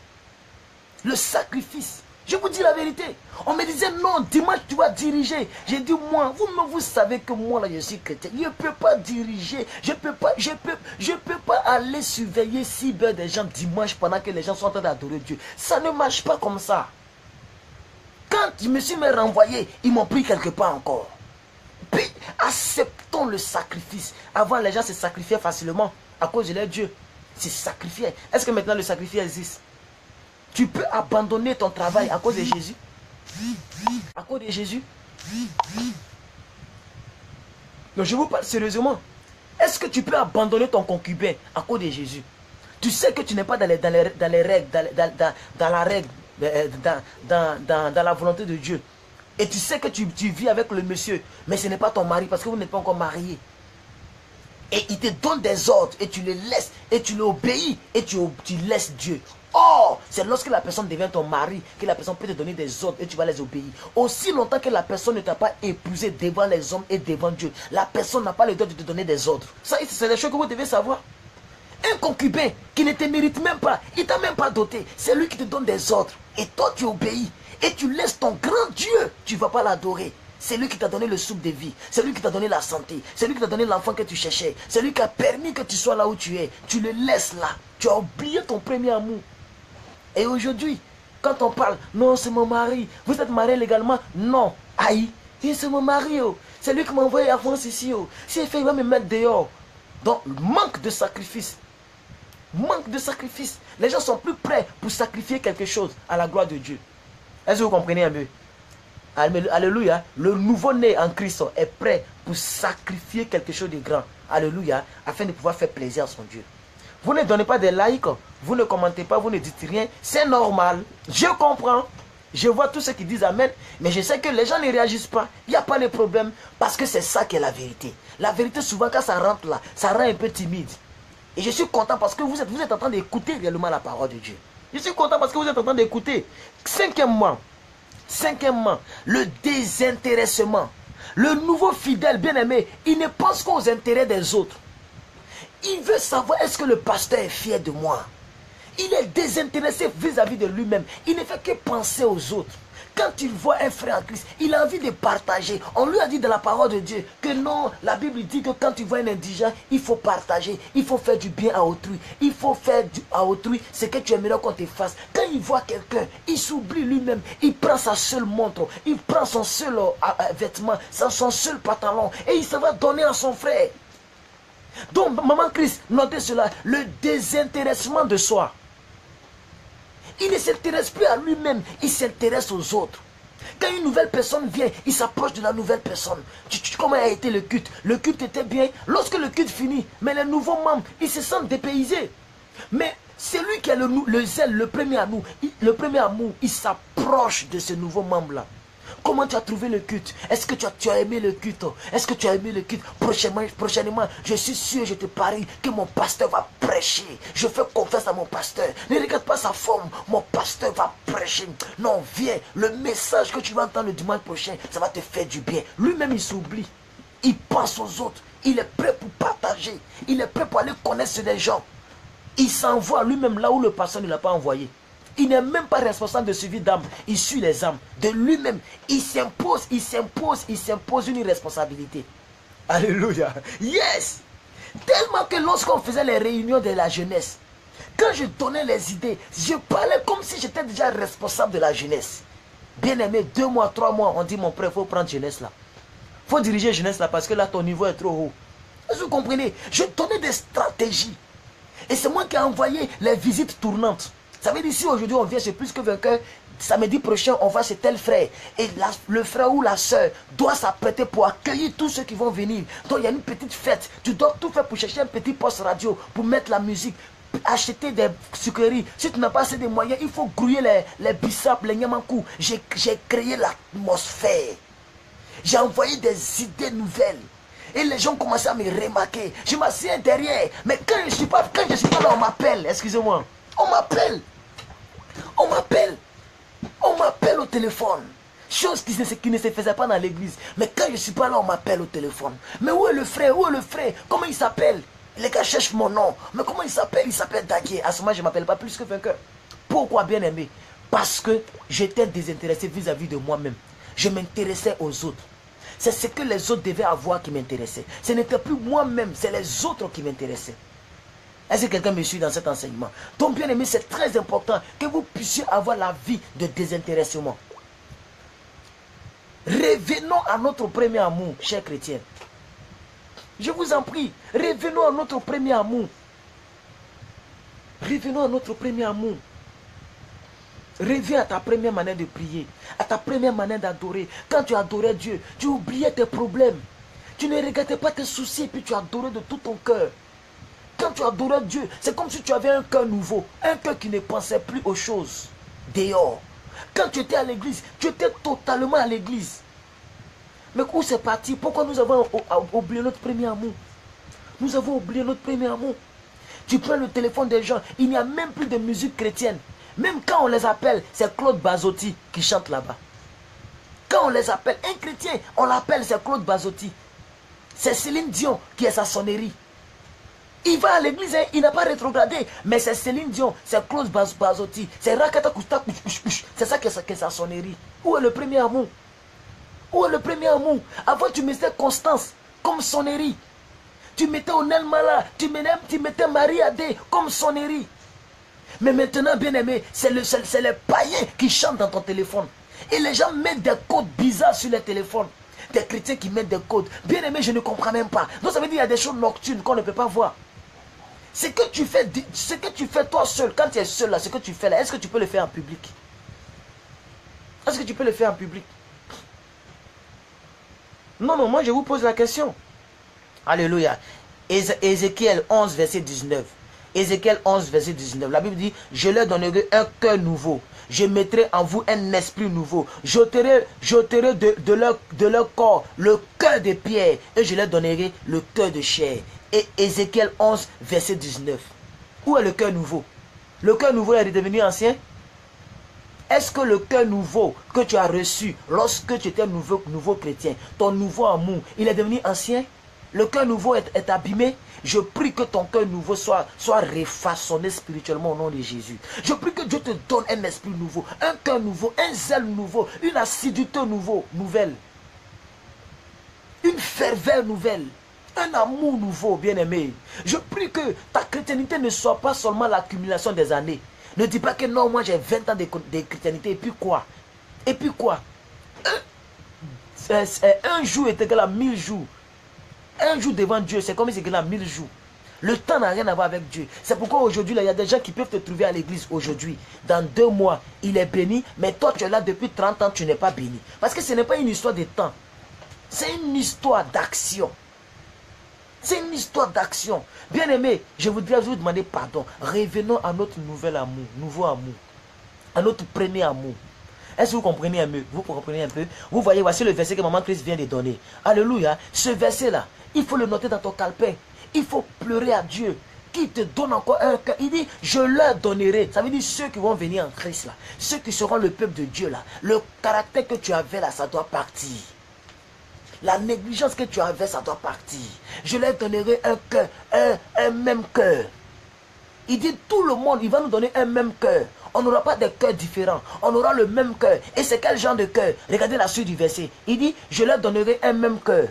[SPEAKER 1] Le sacrifice. Je vous dis la vérité. On me disait non, dimanche tu vas diriger. J'ai dit moi, vous savez que moi là je suis chrétien. Je ne peux pas diriger. Je peux pas aller surveiller 6 heures des gens dimanche pendant que les gens sont en train d'adorer Dieu. Ça ne marche pas comme ça. Quand je me suis renvoyé, ils m'ont pris quelque part encore. Puis acceptons le sacrifice. Avant les gens se sacrifiaient facilement à cause de leur Dieu. C'est sacrifié. Est-ce que maintenant le sacrifice existe? Tu peux abandonner ton travail à cause de Jésus? À cause de Jésus? Donc je vous parle sérieusement. Est-ce que tu peux abandonner ton concubin à cause de Jésus? Tu sais que tu n'es pas dans les règles, dans la règle, dans la volonté de Dieu. Et tu sais que tu vis avec le monsieur, mais ce n'est pas ton mari parce que vous n'êtes pas encore marié. Et il te donne des ordres et tu les laisses et tu l'obéis et tu laisses Dieu. Or, c'est lorsque la personne devient ton mari que la personne peut te donner des ordres et tu vas les obéir. Aussi longtemps que la personne ne t'a pas épousé devant les hommes et devant Dieu, la personne n'a pas le droit de te donner des ordres. Ça, c'est des choses que vous devez savoir. Un concubin qui ne te mérite même pas, il ne t'a même pas doté, c'est lui qui te donne des ordres. Et toi, tu obéis et tu laisses ton grand Dieu, tu ne vas pas l'adorer. C'est lui qui t'a donné le souffle de vie. C'est lui qui t'a donné la santé. C'est lui qui t'a donné l'enfant que tu cherchais. C'est lui qui a permis que tu sois là où tu es. Tu le laisses là. Tu as oublié ton premier amour. Et aujourd'hui, quand on parle, non, c'est mon mari. Vous êtes marié légalement? Non. Aïe. C'est mon mari. Oh. C'est lui qui m'a envoyé à France ici. Oh. S'il fait, il va me mettre dehors. Donc, manque de sacrifice. Manque de sacrifice. Les gens sont plus prêts pour sacrifier quelque chose à la gloire de Dieu. Est-ce que vous comprenez un peu? Alléluia. Le nouveau-né en Christ est prêt pour sacrifier quelque chose de grand. Alléluia. Afin de pouvoir faire plaisir à son Dieu. Vous ne donnez pas des likes. Vous ne commentez pas. Vous ne dites rien. C'est normal. Je comprends. Je vois tous ceux qui disent Amen. Mais je sais que les gens ne réagissent pas. Il n'y a pas de problème. Parce que c'est ça qui est la vérité. La vérité, souvent, quand ça rentre là, ça rend un peu timide. Et je suis content parce que vous êtes en train d'écouter réellement la parole de Dieu. Je suis content parce que vous êtes en train d'écouter. Cinquièmement, le désintéressement. Le nouveau fidèle bien-aimé, il ne pense qu'aux intérêts des autres. Il veut savoir est-ce que le pasteur est fier de moi. Il est désintéressé vis-à-vis de lui-même. Il ne fait que penser aux autres. Quand il voit un frère en Christ, il a envie de partager. On lui a dit dans la parole de Dieu que non, la Bible dit que quand tu vois un indigent, il faut partager, il faut faire du bien à autrui. Il faut faire à autrui ce que tu aimerais qu'on te fasse. Quand il voit quelqu'un, il s'oublie lui-même. Il prend sa seule montre, il prend son seul vêtement, son seul pantalon et il se va donner à son frère. Donc, maman Christ, notez cela, le désintéressement de soi. Il ne s'intéresse plus à lui-même, il s'intéresse aux autres. Quand une nouvelle personne vient, il s'approche de la nouvelle personne. Comment a été le culte? Le culte était bien. Lorsque le culte finit, mais les nouveaux membres, ils se sentent dépaysés. Mais celui qui a le zèle, le premier amour, il s'approche de ce nouveau membre-là. Comment tu as trouvé le culte? Est-ce que tu as aimé le culte? Est-ce que tu as aimé le culte? Prochainement, je suis sûr, je te parie que mon pasteur va prêcher. Je fais confiance à mon pasteur. Ne regarde pas sa forme. Mon pasteur va prêcher. Non, viens. Le message que tu vas entendre le dimanche prochain, ça va te faire du bien. Lui-même, il s'oublie. Il pense aux autres. Il est prêt pour partager. Il est prêt pour aller connaître les gens. Il s'envoie lui-même là où le pasteur ne l'a pas envoyé. Il n'est même pas responsable de suivi d'âme. Il suit les âmes. De lui-même, il s'impose une responsabilité. Alléluia. Yes. Tellement que lorsqu'on faisait les réunions de la jeunesse, quand je donnais les idées, je parlais comme si j'étais déjà responsable de la jeunesse. Bien aimé, 2 mois, 3 mois, on dit mon frère, il faut prendre jeunesse là. Il faut diriger jeunesse là parce que là, ton niveau est trop haut. Vous comprenez? Je donnais des stratégies. Et c'est moi qui ai envoyé les visites tournantes. Ça veut dire si aujourd'hui on vient chez Plus que Vainqueur, samedi prochain on va chez tel frère. Et le frère ou la soeur doit s'apprêter pour accueillir tous ceux qui vont venir. Donc il y a une petite fête. Tu dois tout faire pour chercher un petit poste radio, pour mettre la musique, acheter des sucreries. Si tu n'as pas assez de moyens, il faut grouiller les bissap, les nyamankou. J'ai créé l'atmosphère. J'ai envoyé des idées nouvelles. Et les gens commençaient à me remarquer. Je m'assieds derrière. Mais quand je ne suis pas là, on m'appelle. Excusez-moi. On m'appelle. On m'appelle. On m'appelle au téléphone. Chose qui ne se faisait pas dans l'église. Mais quand je ne suis pas là, on m'appelle au téléphone. Mais où est le frère? Où est le frère? Comment il s'appelle? Les gars cherchent mon nom. Mais comment il s'appelle? Il s'appelle Daguier. À ce moment, je ne m'appelle pas Plus que Vainqueur. Pourquoi, bien aimé? Parce que j'étais désintéressé vis-à-vis de moi-même. Je m'intéressais aux autres. C'est ce que les autres devaient avoir qui m'intéressait. Ce n'était plus moi-même, c'est les autres qui m'intéressaient. Est-ce que quelqu'un me suit dans cet enseignement? Donc, bien aimé, c'est très important que vous puissiez avoir la vie de désintéressement. Revenons à notre premier amour, chers chrétiens. Je vous en prie, revenons à notre premier amour. Revenons à notre premier amour. Reviens à ta première manière de prier, à ta première manière d'adorer. Quand tu adorais Dieu, tu oubliais tes problèmes. Tu ne regardais pas tes soucis et puis tu adorais de tout ton cœur. Quand tu adorais Dieu, c'est comme si tu avais un cœur nouveau, un cœur qui ne pensait plus aux choses dehors. Quand tu étais à l'église, tu étais totalement à l'église. Mais où c'est parti? Pourquoi nous avons oublié notre premier amour? Nous avons oublié notre premier amour. Tu prends le téléphone des gens, il n'y a même plus de musique chrétienne. Même quand on les appelle, c'est Claude Bazotti qui chante là-bas. Quand on les appelle, un chrétien, on l'appelle, c'est Claude Bazotti. C'est Céline Dion qui est sa sonnerie. Il va à l'église, hein, il n'a pas rétrogradé, mais c'est Céline Dion, c'est Claude Bazotti, c'est Rakata Kousta, c'est ça qui est sa sonnerie. Où est le premier amour? Où est le premier amour? Avant, tu mettais Constance comme sonnerie. Tu mettais Onel Mala, tu mettais Marie Adé comme sonnerie. Mais maintenant, bien aimé, c'est les païens qui chantent dans ton téléphone. Et les gens mettent des codes bizarres sur les téléphones. Des chrétiens qui mettent des codes. Bien aimé, je ne comprends même pas. Donc ça veut dire qu'il y a des choses nocturnes qu'on ne peut pas voir. Ce que tu fais toi seul, quand tu es seul là, ce que tu fais là, est-ce que tu peux le faire en public? Est-ce que tu peux le faire en public? Non, non, moi je vous pose la question. Alléluia. Ézéchiel 11, verset 19. Ézéchiel 11, verset 19. La Bible dit, je leur donnerai un cœur nouveau. Je mettrai en vous un esprit nouveau. J'ôterai de leur corps le cœur de pierre. Et je leur donnerai le cœur de chair. Et Ézéchiel 11, verset 19. Où est le cœur nouveau? Le cœur nouveau est devenu ancien? Est-ce que le cœur nouveau que tu as reçu lorsque tu étais nouveau chrétien, ton nouveau amour, il est devenu ancien? Le cœur nouveau est abîmé? Je prie que ton cœur nouveau soit refaçonné spirituellement au nom de Jésus. Je prie que Dieu te donne un esprit nouveau, un cœur nouveau, un zèle nouveau, une assiduité nouvelle. Une ferveur nouvelle. Un amour nouveau, bien-aimé. Je prie que ta chrétienté ne soit pas seulement l'accumulation des années. Ne dis pas que non, moi j'ai 20 ans de chrétienté, et puis quoi? Et puis quoi? Un jour est égal à 1000 jours. Un jour devant Dieu, c'est comme si c'est égal à 1000 jours. Le temps n'a rien à voir avec Dieu. C'est pourquoi aujourd'hui, il y a des gens qui peuvent te trouver à l'église aujourd'hui. Dans 2 mois, il est béni, mais toi tu es là depuis 30 ans, tu n'es pas béni. Parce que ce n'est pas une histoire de temps. C'est une histoire d'action. C'est une histoire d'action. Bien aimé, je voudrais vous demander pardon. Revenons à notre nouveau amour. À notre premier amour. Est-ce que vous comprenez un peu? Vous comprenez un peu? Vous voyez, voici le verset que Maman Christ vient de donner. Alléluia. Ce verset-là, il faut le noter dans ton calepin. Il faut pleurer à Dieu qui te donne encore un cœur. Il dit, je leur donnerai. Ça veut dire ceux qui vont venir en Christ là, ceux qui seront le peuple de Dieu là, le caractère que tu avais là, ça doit partir. La négligence que tu avais, ça doit partir. Je leur donnerai un cœur, un même cœur. Il dit, tout le monde, il va nous donner un même cœur. On n'aura pas de cœurs différents. On aura le même cœur. Et c'est quel genre de cœur? Regardez la suite du verset. Il dit, je leur donnerai un même cœur.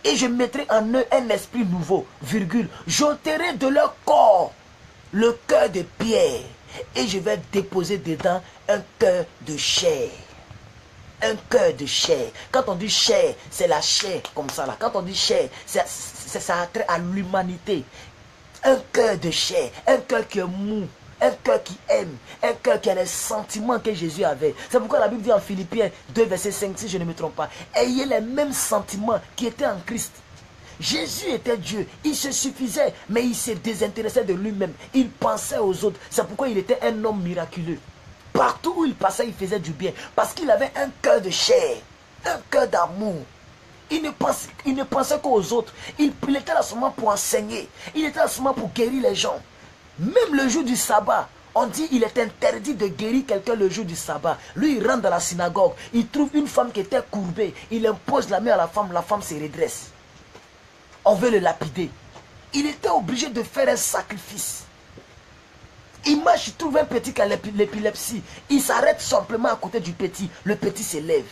[SPEAKER 1] Et je mettrai en eux un esprit nouveau, virgule. J'ôterai de leur corps le cœur de pierre. Et je vais déposer dedans un cœur de chair. Un cœur de chair. Quand on dit chair, c'est la chair comme ça là. Quand on dit chair, ça a trait à l'humanité. Un cœur de chair, un cœur qui est mou, un cœur qui aime, un cœur qui a les sentiments que Jésus avait. C'est pourquoi la Bible dit en Philippiens 2, verset 5, si je ne me trompe pas, ayez les mêmes sentiments qui étaient en Christ. Jésus était Dieu, il se suffisait, mais il se désintéressait de lui-même. Il pensait aux autres. C'est pourquoi il était un homme miraculeux. Partout où il passait, il faisait du bien. Parce qu'il avait un cœur de chair, un cœur d'amour. Il ne pensait qu'aux autres. Il était là seulement pour enseigner. Il était là seulement pour guérir les gens. Même le jour du sabbat, on dit qu'il est interdit de guérir quelqu'un le jour du sabbat. Lui, il rentre dans la synagogue. Il trouve une femme qui était courbée. Il impose la main à la femme se redresse. On veut le lapider. Il était obligé de faire un sacrifice. Il marche, il trouve un petit qui a l'épilepsie. Il s'arrête simplement à côté du petit. Le petit s'élève.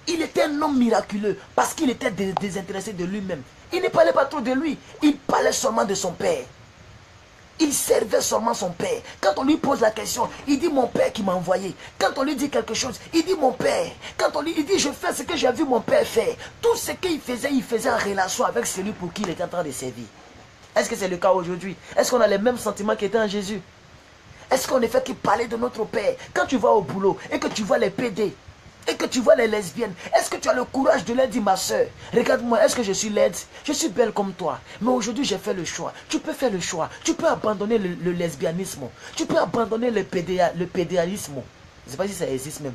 [SPEAKER 1] Il était un homme miraculeux parce qu'il était désintéressé de lui-même. Il ne parlait pas trop de lui. Il parlait seulement de son père. Il servait seulement son père. Quand on lui pose la question, il dit mon père qui m'a envoyé. Quand on lui dit quelque chose, il dit mon père. Quand on lui dit je fais ce que j'ai vu mon père faire. Tout ce qu'il faisait en relation avec celui pour qui il était en train de servir. Est-ce que c'est le cas aujourd'hui? Est-ce qu'on a les mêmes sentiments qui étaient en Jésus? Est-ce qu'on ne fait que parler de notre père? Quand tu vas au boulot et que tu vois les PD, et que tu vois les lesbiennes, est-ce que tu as le courage de leur dire ma soeur, regarde-moi, est-ce que je suis laide? Je suis belle comme toi, mais aujourd'hui j'ai fait le choix. Tu peux faire le choix, tu peux abandonner le lesbianisme, tu peux abandonner le pédéalisme. Je ne sais pas si ça existe même.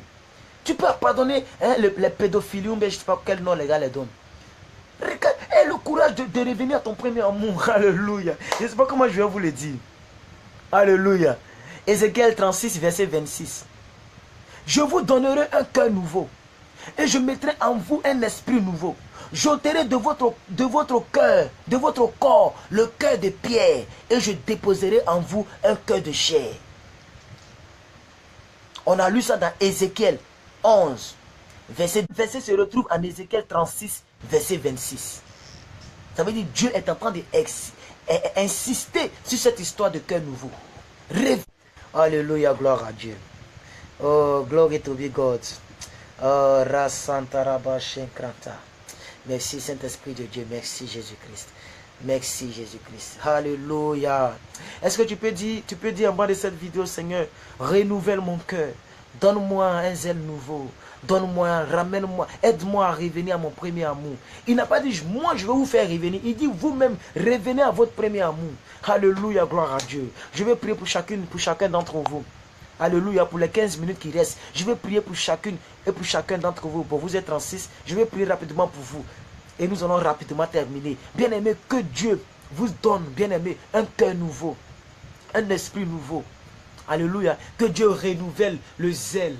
[SPEAKER 1] Tu peux abandonner les pédophilie, ou je ne sais pas quel nom les gars les donnent. Regarde, aie le courage de revenir à ton premier amour. Alléluia. Je ne sais pas comment je vais vous le dire. Alléluia. Ézéchiel 36, verset 26. Je vous donnerai un cœur nouveau et je mettrai en vous un esprit nouveau. J'ôterai de votre cœur, de votre corps, le cœur de pierre et je déposerai en vous un cœur de chair. On a lu ça dans Ézéchiel 11. Verset se retrouve en Ézéchiel 36, verset 26. Ça veut dire Dieu est en train d'insister sur cette histoire de cœur nouveau. Alléluia, gloire à Dieu. Oh, glory to be God. Oh, Rasantaraba Shenkrata. Merci Saint-Esprit de Dieu. Merci Jésus-Christ. Merci Jésus-Christ. Alléluia. Est-ce que tu peux dire en bas de cette vidéo, Seigneur, renouvelle mon cœur. Donne-moi un zèle nouveau. Donne-moi, ramène-moi, aide-moi à revenir à mon premier amour. Il n'a pas dit, moi je vais vous faire revenir. Il dit, vous-même, revenez à votre premier amour. Alléluia, gloire à Dieu. Je vais prier pour chacun d'entre vous. Alléluia, pour les 15 minutes qui restent. Je vais prier pour chacune et pour chacun d'entre vous. Pour vous être en 6, je vais prier rapidement pour vous. Et nous allons rapidement terminer. Bien-aimé, que Dieu vous donne, bien-aimé, un cœur nouveau. Un esprit nouveau. Alléluia. Que Dieu renouvelle le zèle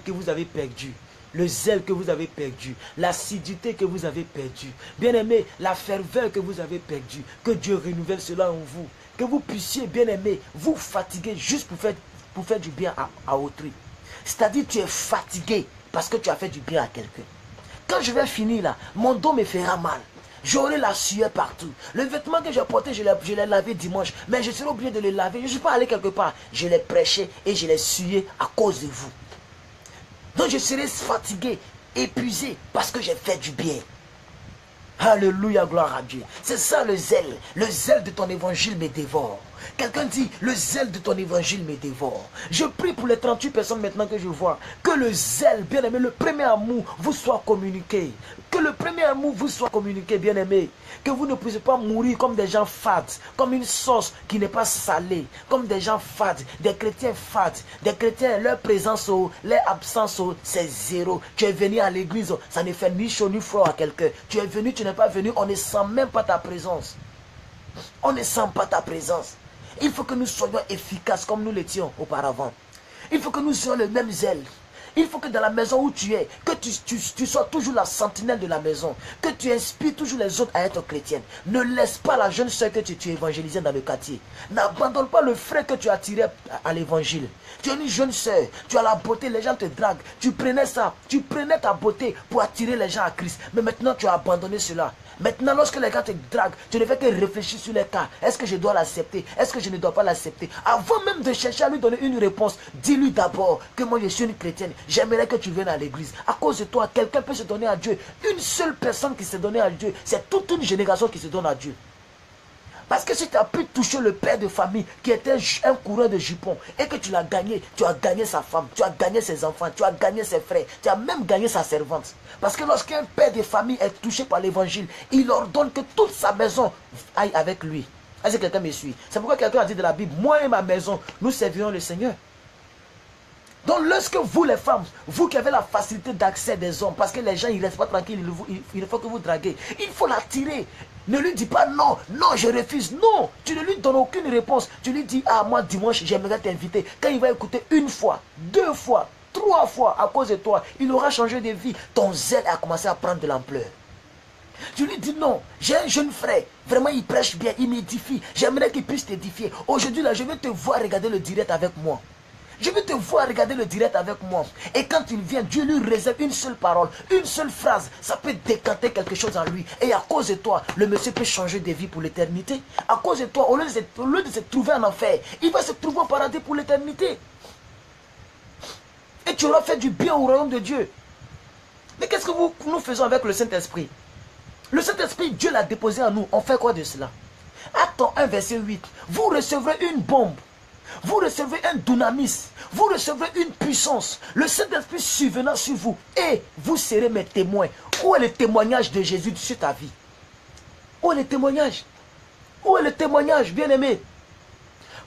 [SPEAKER 1] que vous avez perdu. Le zèle que vous avez perdu. L'assiduité que vous avez perdue. Bien-aimé, la ferveur que vous avez perdue. Que Dieu renouvelle cela en vous. Que vous puissiez, bien-aimé, vous fatiguer juste pour faire du bien à autrui. C'est-à-dire tu es fatigué parce que tu as fait du bien à quelqu'un. Quand je vais finir là, mon dos me fera mal. J'aurai la sueur partout. Le vêtement que j'ai porté, je l'ai lavé dimanche. Mais je serai obligé de le laver. Je ne suis pas allé quelque part. Je l'ai prêché et je l'ai sué à cause de vous. Donc je serai fatigué, épuisé parce que j'ai fait du bien. Alléluia, gloire à Dieu. C'est ça le zèle. Le zèle de ton évangile me dévore. Quelqu'un dit, le zèle de ton évangile me dévore. Je prie pour les 38 personnes maintenant que je vois. Que le zèle, bien-aimé, le premier amour vous soit communiqué. Que le premier amour vous soit communiqué, bien-aimé. Que vous ne puissiez pas mourir comme des gens fades, comme une sauce qui n'est pas salée, comme des gens fades, des chrétiens fades, des chrétiens, leur présence, leur absence, c'est zéro. Tu es venu à l'église, ça ne fait ni chaud ni froid à quelqu'un. Tu es venu, tu n'es pas venu, on ne sent même pas ta présence. On ne sent pas ta présence. Il faut que nous soyons efficaces comme nous l'étions auparavant. Il faut que nous soyons le même zèle. Il faut que dans la maison où tu es, que tu sois toujours la sentinelle de la maison. Que tu inspires toujours les autres à être chrétienne. Ne laisse pas la jeune soeur que tu évangélisais dans le quartier. N'abandonne pas le frère que tu as tiré à l'évangile. Tu es une jeune soeur, tu as la beauté, les gens te draguent. Tu prenais ça, tu prenais ta beauté pour attirer les gens à Christ. Mais maintenant tu as abandonné cela. Maintenant, lorsque les gars te draguent, tu ne fais que réfléchir sur les cas. Est-ce que je dois l'accepter? Est-ce que je ne dois pas l'accepter? Avant même de chercher à lui donner une réponse, dis-lui d'abord que moi je suis une chrétienne. J'aimerais que tu viennes à l'église. À cause de toi, quelqu'un peut se donner à Dieu. Une seule personne qui s'est donnée à Dieu, c'est toute une génération qui se donne à Dieu. Parce que si tu as pu toucher le père de famille qui était un coureur de jupons et que tu l'as gagné, tu as gagné sa femme, tu as gagné ses enfants, tu as gagné ses frères, tu as même gagné sa servante. Parce que lorsqu'un père de famille est touché par l'évangile, il ordonne que toute sa maison aille avec lui. Est-ce que quelqu'un me suit? C'est pourquoi quelqu'un a dit de la Bible, moi et ma maison, nous servirons le Seigneur. Donc lorsque vous les femmes, vous qui avez la facilité d'accès des hommes, parce que les gens ils ne restent pas tranquilles, il faut que vous draguez, il faut l'attirer. Ne lui dis pas non, non je refuse, non, tu ne lui donnes aucune réponse. Tu lui dis, ah moi dimanche j'aimerais t'inviter. Quand il va écouter une fois, deux fois, trois fois à cause de toi, il aura changé de vie. Ton zèle a commencé à prendre de l'ampleur. Tu lui dis non, j'ai un jeune frère, vraiment il prêche bien, il m'édifie, j'aimerais qu'il puisse t'édifier. Aujourd'hui là je vais te voir regarder le direct avec moi. Je vais te voir regarder le direct avec moi. Et quand il vient, Dieu lui réserve une seule parole, une seule phrase. Ça peut décanter quelque chose en lui. Et à cause de toi, le monsieur peut changer de vie pour l'éternité. À cause de toi, au lieu de se trouver en enfer, il va se trouver au paradis pour l'éternité. Et tu auras fait du bien au royaume de Dieu. Mais qu'est-ce que nous faisons avec le Saint-Esprit? Le Saint-Esprit, Dieu l'a déposé en nous. On fait quoi de cela? Acte 1, verset 8. Vous recevrez une bombe. Vous recevez un dunamis, vous recevez une puissance. Le Saint-Esprit survenant sur vous et vous serez mes témoins. Où est le témoignage de Jésus sur ta vie? Où est le témoignage? Où est le témoignage, bien-aimé?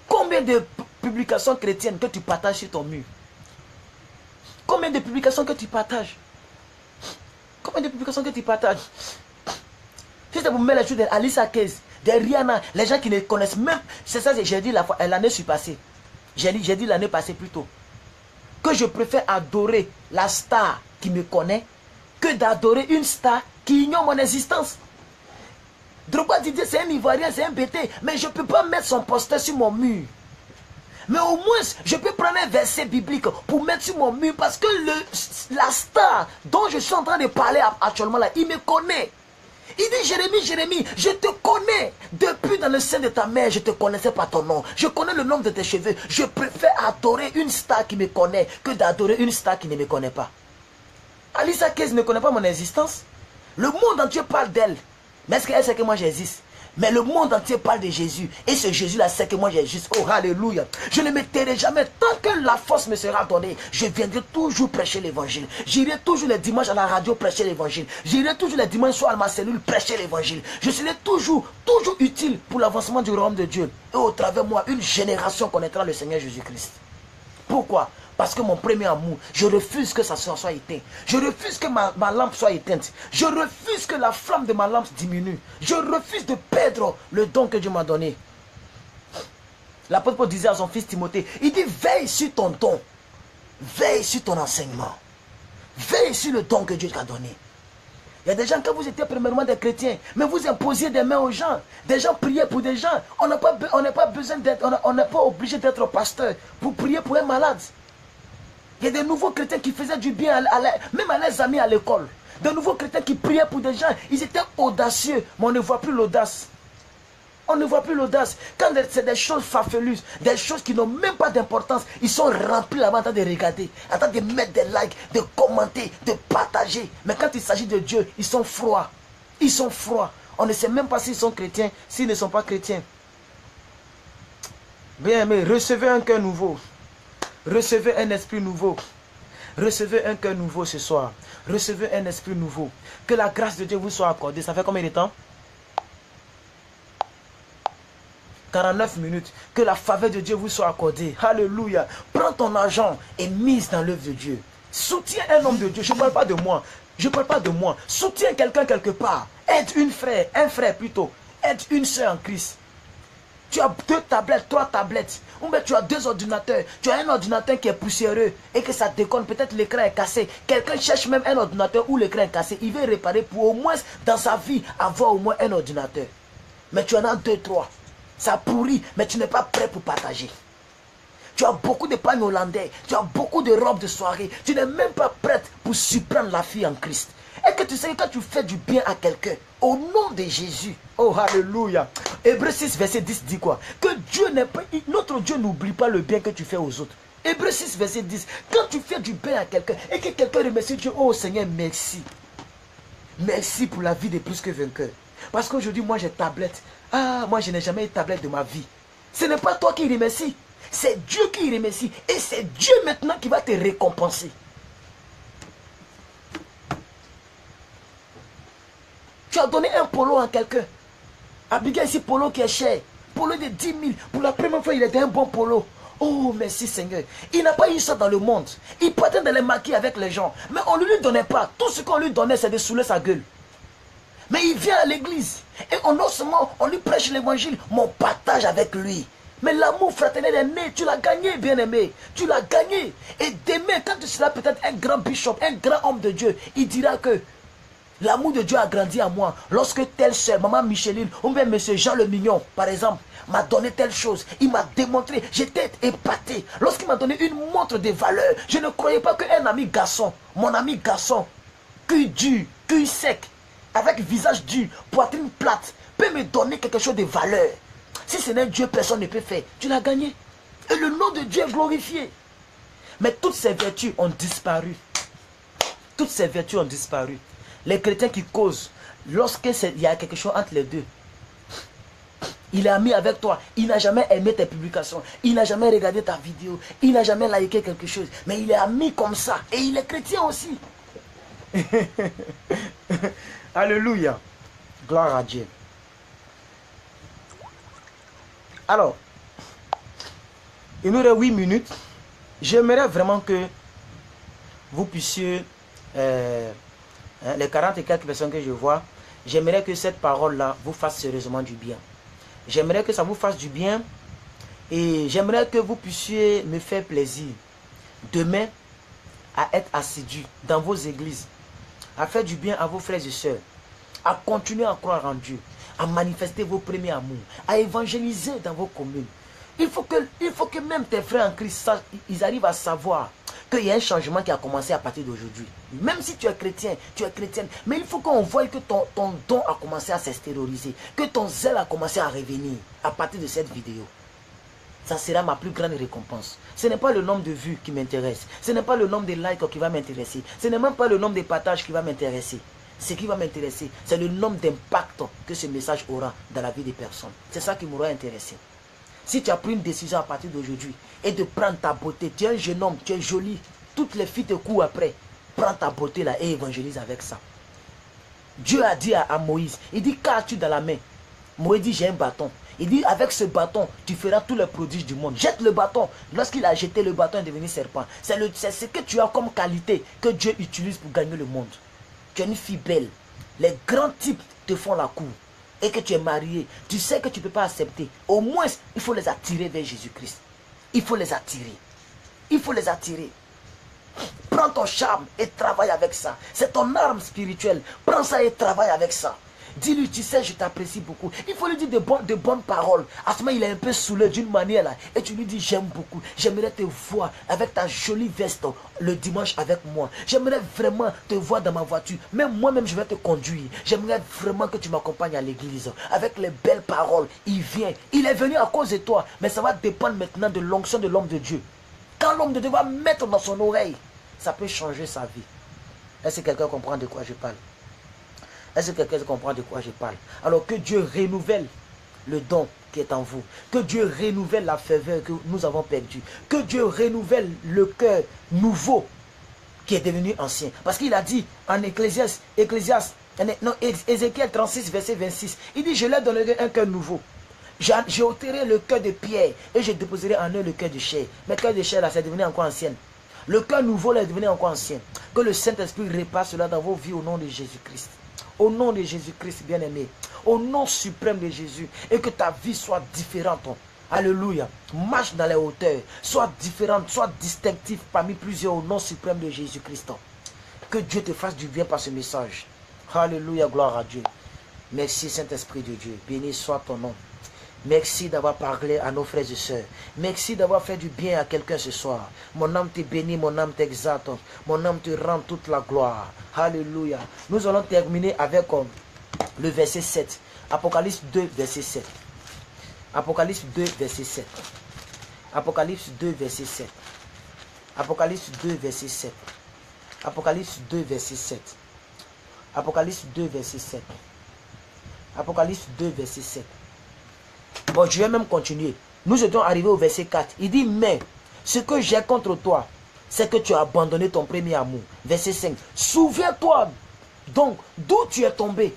[SPEAKER 1] Combien de publications chrétiennes que tu partages sur ton mur? Combien de publications que tu partages? Combien de publications que tu partages? Si c'est pour mettre les choses d'Alice Keys, de Rihanna, les gens qui ne connaissent même, c'est ça que j'ai dit l'année passée. J'ai dit l'année passée plutôt. Que je préfère adorer la star qui me connaît que d'adorer une star qui ignore mon existence. Drogba Didier, c'est un Ivoirien, c'est un BT, mais je ne peux pas mettre son poster sur mon mur. Mais au moins, je peux prendre un verset biblique pour mettre sur mon mur parce que la star dont je suis en train de parler actuellement là, il me connaît. Il dit, Jérémie, je te connais. Depuis dans le sein de ta mère, je ne te connaissais pas ton nom. Je connais le nom de tes cheveux. Je préfère adorer une star qui me connaît que d'adorer une star qui ne me connaît pas. Alicia Keys ne connaît pas mon existence. Le monde entier parle d'elle. Mais est-ce qu'elle sait que moi j'existe? Mais le monde entier parle de Jésus. Et ce Jésus-là sait que moi j'existe. Oh, alléluia. Je ne me tairai jamais. Tant que la force me sera donnée, je viendrai toujours prêcher l'évangile. J'irai toujours les dimanches à la radio prêcher l'évangile. J'irai toujours les dimanches soir à ma cellule prêcher l'évangile. Je serai toujours utile pour l'avancement du royaume de Dieu. Et au travers de moi, une génération connaîtra le Seigneur Jésus-Christ. Pourquoi? Parce que mon premier amour, je refuse que ça soit éteint. Je refuse que ma lampe soit éteinte. Je refuse que la flamme de ma lampe diminue. Je refuse de perdre le don que Dieu m'a donné. L'apôtre Paul disait à son fils Timothée, il dit, veille sur ton don. Veille sur ton enseignement. Veille sur le don que Dieu t'a donné. Il y a des gens, quand vous étiez premièrement des chrétiens, mais vous imposiez des mains aux gens. Des gens priaient pour des gens. On n'est pas besoin d'être, on n'est pas obligé d'être pasteur pour prier pour un malade. Il y a des nouveaux chrétiens qui faisaient du bien, même à leurs amis à l'école. De nouveaux chrétiens qui priaient pour des gens. Ils étaient audacieux, mais on ne voit plus l'audace. On ne voit plus l'audace. Quand c'est des choses farfelues, des choses qui n'ont même pas d'importance, ils sont remplis là-bas en train de regarder, en train de mettre des likes, de commenter, de partager. Mais quand il s'agit de Dieu, ils sont froids. Ils sont froids. On ne sait même pas s'ils sont chrétiens, s'ils ne sont pas chrétiens. Bien-aimé, recevez un cœur nouveau. Recevez un esprit nouveau. Recevez un cœur nouveau ce soir. Recevez un esprit nouveau. Que la grâce de Dieu vous soit accordée. Ça fait combien de temps? 49 minutes. Que la faveur de Dieu vous soit accordée. Alléluia. Prends ton argent et mise dans l'œuvre de Dieu. Soutiens un homme de Dieu. Je ne parle pas de moi. Je ne parle pas de moi. Soutiens quelqu'un quelque part. Aide un frère plutôt. Aide une soeur en Christ. Tu as 2 tablettes, 3 tablettes. Ou bien tu as 2 ordinateurs. Tu as un ordinateur qui est poussiéreux et que ça déconne. Peut-être l'écran est cassé. Quelqu'un cherche même un ordinateur où l'écran est cassé. Il veut réparer pour au moins dans sa vie avoir au moins un ordinateur. Mais tu en as 2, 3. Ça pourrit, mais tu n'es pas prêt pour partager. Tu as beaucoup de pagnes hollandais. Tu as beaucoup de robes de soirée. Tu n'es même pas prête pour surprendre la fille en Christ. Est-ce que tu sais que quand tu fais du bien à quelqu'un, au nom de Jésus, oh alléluia, Hébreux 6 verset 10 dit quoi? Que Dieu n'est pas, notre Dieu n'oublie pas le bien que tu fais aux autres. Hébreux 6 verset 10, quand tu fais du bien à quelqu'un et que quelqu'un remercie Dieu, oh Seigneur, merci. Merci pour la vie de plus que vainqueur. Parce qu'aujourd'hui, moi j'ai tablette. Ah, moi je n'ai jamais eu tablette de ma vie. Ce n'est pas toi qui remercie, c'est Dieu qui remercie. Et c'est Dieu maintenant qui va te récompenser. Tu as donné un polo à quelqu'un. Abigail, ici, polo qui est cher. Polo de 10 000. Pour la première fois, il était un bon polo. Oh, merci Seigneur. Il n'a pas eu ça dans le monde. Il partait de les maquiller avec les gens. Mais on ne lui donnait pas. Tout ce qu'on lui donnait, c'est de saouler sa gueule. Mais il vient à l'église. Et non seulement on lui prêche l'évangile, mais on partage avec lui. Mais l'amour fraternel est né. Tu l'as gagné, bien-aimé. Tu l'as gagné. Et demain, quand tu seras peut-être un grand bishop, un grand homme de Dieu, il dira que l'amour de Dieu a grandi à moi. Lorsque telle soeur, maman Micheline, ou bien monsieur Jean le Mignon, par exemple, m'a donné telle chose. Il m'a démontré. J'étais épaté. Lorsqu'il m'a donné une montre de valeur, je ne croyais pas qu'un ami garçon, mon ami garçon, cul dur, cul sec, avec visage dur, poitrine plate, peut me donner quelque chose de valeur. Si ce n'est Dieu, personne ne peut faire. Tu l'as gagné. Et le nom de Dieu est glorifié. Mais toutes ces vertus ont disparu. Toutes ces vertus ont disparu. Les chrétiens qui causent, lorsqu'il y a quelque chose entre les deux, il est ami avec toi, il n'a jamais aimé tes publications, il n'a jamais regardé ta vidéo, il n'a jamais liké quelque chose, mais il est ami comme ça, et il est chrétien aussi. Alléluia, gloire à Dieu. Alors, il nous reste 8 minutes, j'aimerais vraiment que vous puissiez... les 40 et quelques personnes que je vois, j'aimerais que cette parole-là vous fasse sérieusement du bien. J'aimerais que ça vous fasse du bien et j'aimerais que vous puissiez me faire plaisir demain à être assidus dans vos églises, à faire du bien à vos frères et sœurs, à continuer à croire en Dieu, à manifester vos premiers amours, à évangéliser dans vos communes. Il faut que même tes frères en Christ, ils arrivent à savoir qu'il y a un changement qui a commencé à partir d'aujourd'hui. Même si tu es chrétien, tu es chrétienne, mais il faut qu'on voie que ton don a commencé à s'extérioriser, que ton zèle a commencé à revenir à partir de cette vidéo. Ça sera ma plus grande récompense. Ce n'est pas le nombre de vues qui m'intéresse. Ce n'est pas le nombre de likes qui va m'intéresser. Ce n'est même pas le nombre de partages qui va m'intéresser. Ce qui va m'intéresser, c'est le nombre d'impact que ce message aura dans la vie des personnes. C'est ça qui m'aura intéressé. Si tu as pris une décision à partir d'aujourd'hui et de prendre ta beauté, tu es un jeune homme, tu es joli, toutes les filles te courent après, prends ta beauté là et évangélise avec ça. Dieu a dit à Moïse, il dit qu'as-tu dans la main? Moïse dit j'ai un bâton. Il dit avec ce bâton, tu feras tous les prodiges du monde. Jette le bâton. Lorsqu'il a jeté le bâton, il est devenu serpent. C'est ce que tu as comme qualité que Dieu utilise pour gagner le monde. Tu es une fille belle. Les grands types te font la cour. Et que tu es marié, tu sais que tu ne peux pas accepter. Au moins, il faut les attirer vers Jésus-Christ. Il faut les attirer. Il faut les attirer. Prends ton charme et travaille avec ça. C'est ton arme spirituelle. Prends ça et travaille avec ça. Dis-lui, tu sais, je t'apprécie beaucoup. Il faut lui dire de bonnes paroles. À ce moment, il est un peu saoulé d'une manière là. Et tu lui dis, j'aime beaucoup. J'aimerais te voir avec ta jolie veste le dimanche avec moi. J'aimerais vraiment te voir dans ma voiture. Même moi-même, je vais te conduire. J'aimerais vraiment que tu m'accompagnes à l'église. Avec les belles paroles, il vient. Il est venu à cause de toi. Mais ça va dépendre maintenant de l'onction de l'homme de Dieu. Quand l'homme de Dieu va mettre dans son oreille, ça peut changer sa vie. Est-ce que quelqu'un comprend de quoi je parle? Est-ce que quelqu'un comprend de quoi je parle? Alors que Dieu renouvelle le don qui est en vous. Que Dieu renouvelle la ferveur que nous avons perdue. Que Dieu renouvelle le cœur nouveau qui est devenu ancien. Parce qu'il a dit en Ézéchiel 36, verset 26, il dit, je leur donnerai un cœur nouveau. J'ai ôterai le cœur de pierre et je déposerai en eux le cœur de chair. Mais le cœur de chair là, c'est devenu encore ancien. Le cœur nouveau là est devenu encore ancien. Que le Saint-Esprit répare cela dans vos vies au nom de Jésus-Christ. Au nom de Jésus-Christ, bien-aimé. Au nom suprême de Jésus. Et que ta vie soit différente. Alléluia. Marche dans les hauteurs. Sois différente, sois distinctif parmi plusieurs au nom suprême de Jésus-Christ. Que Dieu te fasse du bien par ce message. Alléluia, gloire à Dieu. Merci Saint-Esprit de Dieu. Béni soit ton nom. Merci d'avoir parlé à nos frères et sœurs. Merci d'avoir fait du bien à quelqu'un ce soir. Mon âme te bénit, mon âme t'exalte. Mon âme te rend toute la gloire. Alléluia. Nous allons terminer avec le verset 7. Apocalypse 2, verset 7. Apocalypse 2, verset 7. Apocalypse 2, verset 7. Apocalypse 2, verset 7. Apocalypse 2, verset 7. Apocalypse 2, verset 7. Apocalypse 2, verset 7. Bon, je vais même continuer. Nous étions arrivés au verset 4. Il dit, mais ce que j'ai contre toi, c'est que tu as abandonné ton premier amour. Verset 5. Souviens-toi donc d'où tu es tombé.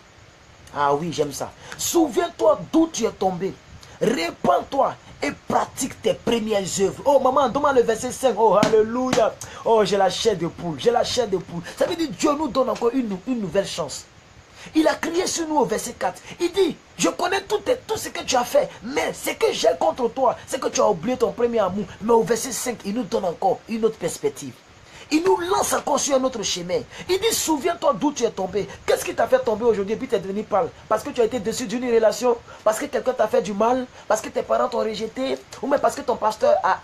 [SPEAKER 1] Ah oui, j'aime ça. Souviens-toi d'où tu es tombé. Répands-toi et pratique tes premières œuvres. Oh maman, demande le verset 5. Oh alléluia. Oh, j'ai la chair de poule. J'ai la chair de poule. Ça veut dire que Dieu nous donne encore une nouvelle chance. Il a crié sur nous au verset 4. Il dit, je connais tout ce que tu as fait. Mais ce que j'ai contre toi, c'est que tu as oublié ton premier amour. Mais au verset 5, il nous donne encore une autre perspective. Il nous lance encore sur un autre chemin. Il dit, souviens-toi d'où tu es tombé. Qu'est-ce qui t'a fait tomber aujourd'hui et puis tu es devenu pâle? Parce que tu as été déçu d'une relation? Parce que quelqu'un t'a fait du mal? Parce que tes parents t'ont rejeté? Ou même parce que ton pasteur a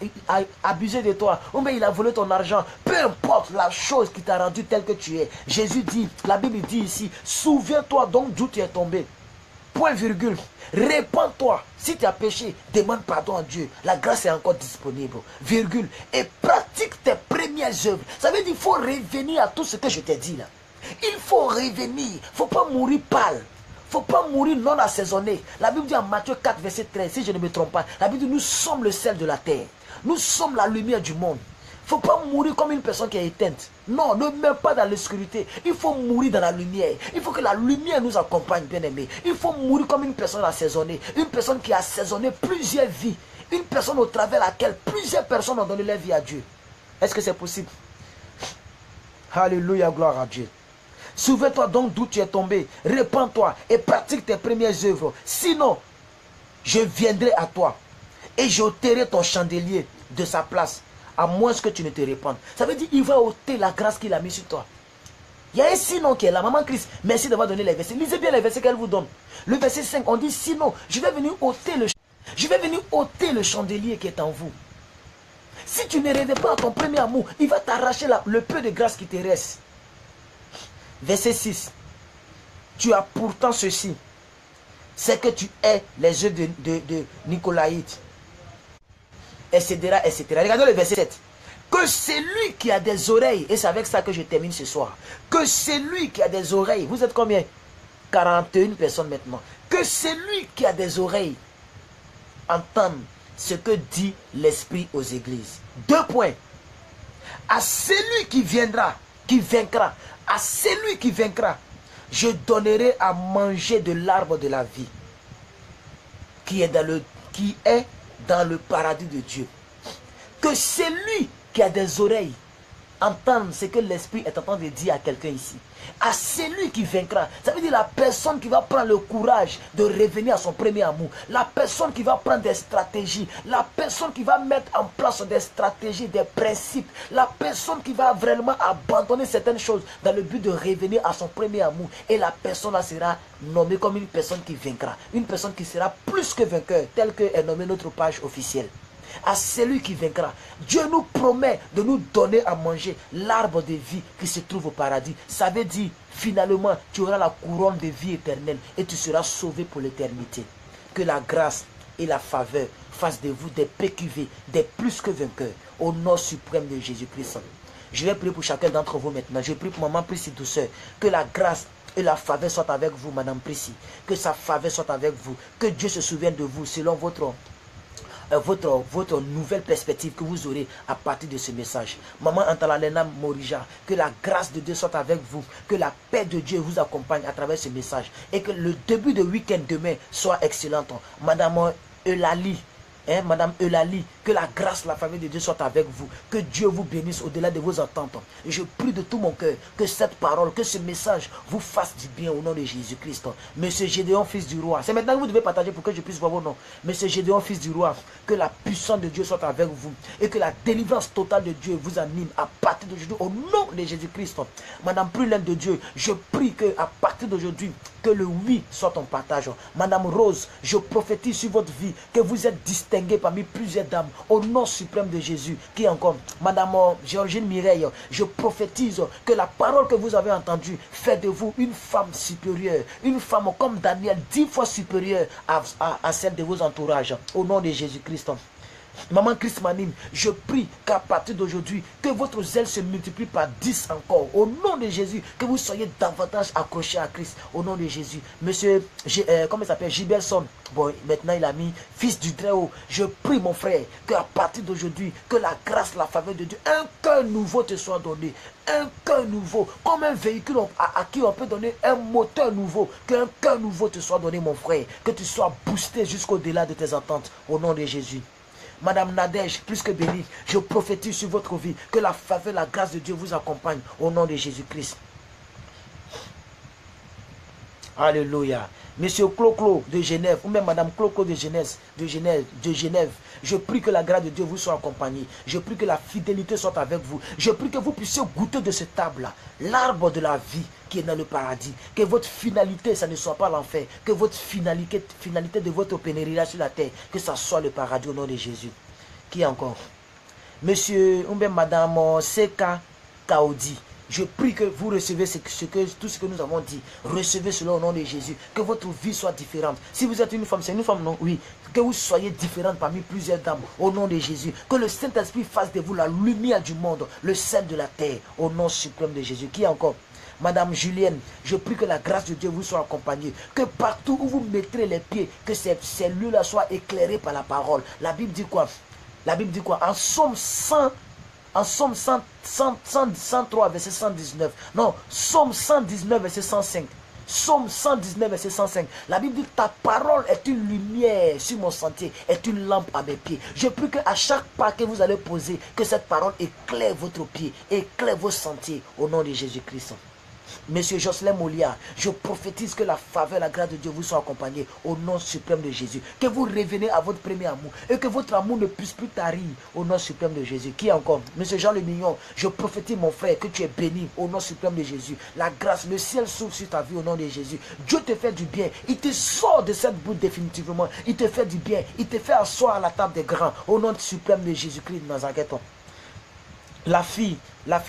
[SPEAKER 1] abusé de toi? Ou même il a volé ton argent? Peu importe la chose qui t'a rendu tel que tu es. Jésus dit, la Bible dit ici, souviens-toi donc d'où tu es tombé. Point virgule. Répands-toi. Si tu as péché, demande pardon à Dieu. La grâce est encore disponible. Virgule. Et pratique tes premières œuvres. Ça veut dire qu'il faut revenir à tout ce que je t'ai dit là. Il faut revenir. Il ne faut pas mourir pâle. Il ne faut pas mourir non assaisonné. La Bible dit en Matthieu 4, verset 13, si je ne me trompe pas, la Bible dit nous sommes le sel de la terre. Nous sommes la lumière du monde. Il ne faut pas mourir comme une personne qui est éteinte. Non, ne meurs pas dans l'obscurité. Il faut mourir dans la lumière. Il faut que la lumière nous accompagne, bien-aimés. Il faut mourir comme une personne assaisonnée. Une personne qui a assaisonné plusieurs vies. Une personne au travers de laquelle plusieurs personnes ont donné leur vie à Dieu. Est-ce que c'est possible? Alléluia, gloire à Dieu. Souviens-toi donc d'où tu es tombé. Répands-toi et pratique tes premières œuvres. Sinon, je viendrai à toi et j'ôterai ton chandelier de sa place. À moins que tu ne te répandes. Ça veut dire qu'il va ôter la grâce qu'il a mis sur toi. Il y a un sinon qui est là. Maman Christ, merci d'avoir donné les versets. Lisez bien les versets qu'elle vous donne. Le verset 5, on dit sinon, je vais venir ôter le chandelier qui est en vous. Si tu ne reviens pas à ton premier amour, il va t'arracher le peu de grâce qui te reste. Verset 6. Tu as pourtant ceci. C'est que tu es les œuvres de Nicolaïte. Etc., etc. Regardez le verset 7. Que celui qui a des oreilles, et c'est avec ça que je termine ce soir, que celui qui a des oreilles, vous êtes combien? 41 personnes maintenant. Que celui qui a des oreilles entende ce que dit l'Esprit aux églises. 2 points. À celui qui viendra, qui vaincra, à celui qui vaincra, je donnerai à manger de l'arbre de la vie, qui est dans le paradis de Dieu. Que celui qui a des oreilles entende ce que l'Esprit est en train de dire à quelqu'un ici. À celui qui vaincra. Ça veut dire la personne qui va prendre le courage de revenir à son premier amour. La personne qui va prendre des stratégies. La personne qui va mettre en place des stratégies, des principes. La personne qui va vraiment abandonner certaines choses dans le but de revenir à son premier amour. Et la personne là sera nommée comme une personne qui vaincra. Une personne qui sera plus que vainqueur, telle que est nommée notre page officielle. À celui qui vaincra. Dieu nous promet de nous donner à manger l'arbre de vie qui se trouve au paradis. Ça veut dire, finalement, tu auras la couronne de vie éternelle et tu seras sauvé pour l'éternité. Que la grâce et la faveur fassent de vous des PQV, des plus que vainqueurs, au nom suprême de Jésus-Christ. Je vais prier pour chacun d'entre vous maintenant. Je prie pour maman, plus si douceur. Que la grâce et la faveur soit avec vous, Madame Prissy. Que sa faveur soit avec vous. Que Dieu se souvienne de vous selon votre nouvelle perspective que vous aurez à partir de ce message. Maman Antalalena Morija, que la grâce de Dieu soit avec vous, que la paix de Dieu vous accompagne à travers ce message et que le début de week-end demain soit excellent. Madame Eulalie, Madame Eulalie, que la grâce, la famille de Dieu soit avec vous. Que Dieu vous bénisse au-delà de vos attentes. Et je prie de tout mon cœur que cette parole, que ce message vous fasse du bien au nom de Jésus-Christ. Monsieur Gédéon, fils du roi. C'est maintenant que vous devez partager pour que je puisse voir vos noms. Monsieur Gédéon, fils du roi, que la puissance de Dieu soit avec vous. Et que la délivrance totale de Dieu vous anime à partir d'aujourd'hui au nom de Jésus-Christ. Madame Prulène de Dieu, je prie que à partir d'aujourd'hui, que le oui soit ton partage. Madame Rose, je prophétise sur votre vie que vous êtes distinguée parmi plusieurs dames au nom suprême de Jésus. Qui encore? Madame Georgine Mireille, je prophétise que la parole que vous avez entendue fait de vous une femme supérieure, une femme comme Daniel, 10 fois supérieure à celle de vos entourages. Au nom de Jésus-Christ. Maman Christ m'anime, je prie qu'à partir d'aujourd'hui, que votre zèle se multiplie par 10 encore. Au nom de Jésus, que vous soyez davantage accrochés à Christ. Au nom de Jésus. Monsieur, comment il s'appelle? Gilbertson. Bon, maintenant il a mis fils du Très-Haut. Je prie mon frère, qu'à partir d'aujourd'hui, que la grâce, la faveur de Dieu, un cœur nouveau te soit donné. Un cœur nouveau, comme un véhicule à qui on peut donner un moteur nouveau. Qu'un cœur nouveau te soit donné, mon frère. Que tu sois boosté jusqu'au-delà de tes attentes. Au nom de Jésus. Madame Nadège, plus que bénie, je prophétise sur votre vie que la faveur, la grâce de Dieu vous accompagne au nom de Jésus-Christ. Alléluia. Monsieur Clo-Clo de Genève, ou même Madame Clo-Clo de Genève, je prie que la grâce de Dieu vous soit accompagnée. Je prie que la fidélité soit avec vous. Je prie que vous puissiez goûter de cette table-là, l'arbre de la vie qui est dans le paradis. Que votre finalité, ça ne soit pas l'enfer. Que votre finalité de votre pèlerinage sur la terre, que ça soit le paradis au nom de Jésus. Qui encore? Monsieur, ou même Madame Seka Kaodi. Je prie que vous recevez tout ce que nous avons dit. Recevez cela au nom de Jésus. Que votre vie soit différente. Si vous êtes une femme, c'est une femme, non? Oui. Que vous soyez différente parmi plusieurs dames au nom de Jésus. Que le Saint-Esprit fasse de vous la lumière du monde, le sel de la terre, au nom suprême de Jésus. Qui encore? Madame Julienne, je prie que la grâce de Dieu vous soit accompagnée. Que partout où vous mettrez les pieds, que ces lieux-là soient éclairés par la parole. La Bible dit quoi? La Bible dit quoi? En Somme 103, verset 119. Non, Somme 119, verset 105. Somme 119, verset 105. La Bible dit, ta parole est une lumière sur mon sentier, est une lampe à mes pieds. Je prie qu'à chaque pas que vous allez poser, que cette parole éclaire votre pied, éclaire vos sentiers, au nom de Jésus-Christ. Monsieur Jocelyn Molia, je prophétise que la faveur, la grâce de Dieu vous soit accompagnée au nom suprême de Jésus. Que vous revenez à votre premier amour et que votre amour ne puisse plus tarir au nom suprême de Jésus. Qui encore? Monsieur Jean Le Mignon, je prophétise mon frère que tu es béni au nom suprême de Jésus. La grâce, le ciel s'ouvre sur ta vie au nom de Jésus. Dieu te fait du bien. Il te sort de cette boue définitivement. Il te fait du bien. Il te fait asseoir à la table des grands au nom suprême de Jésus-Christ de Nazareth. La fille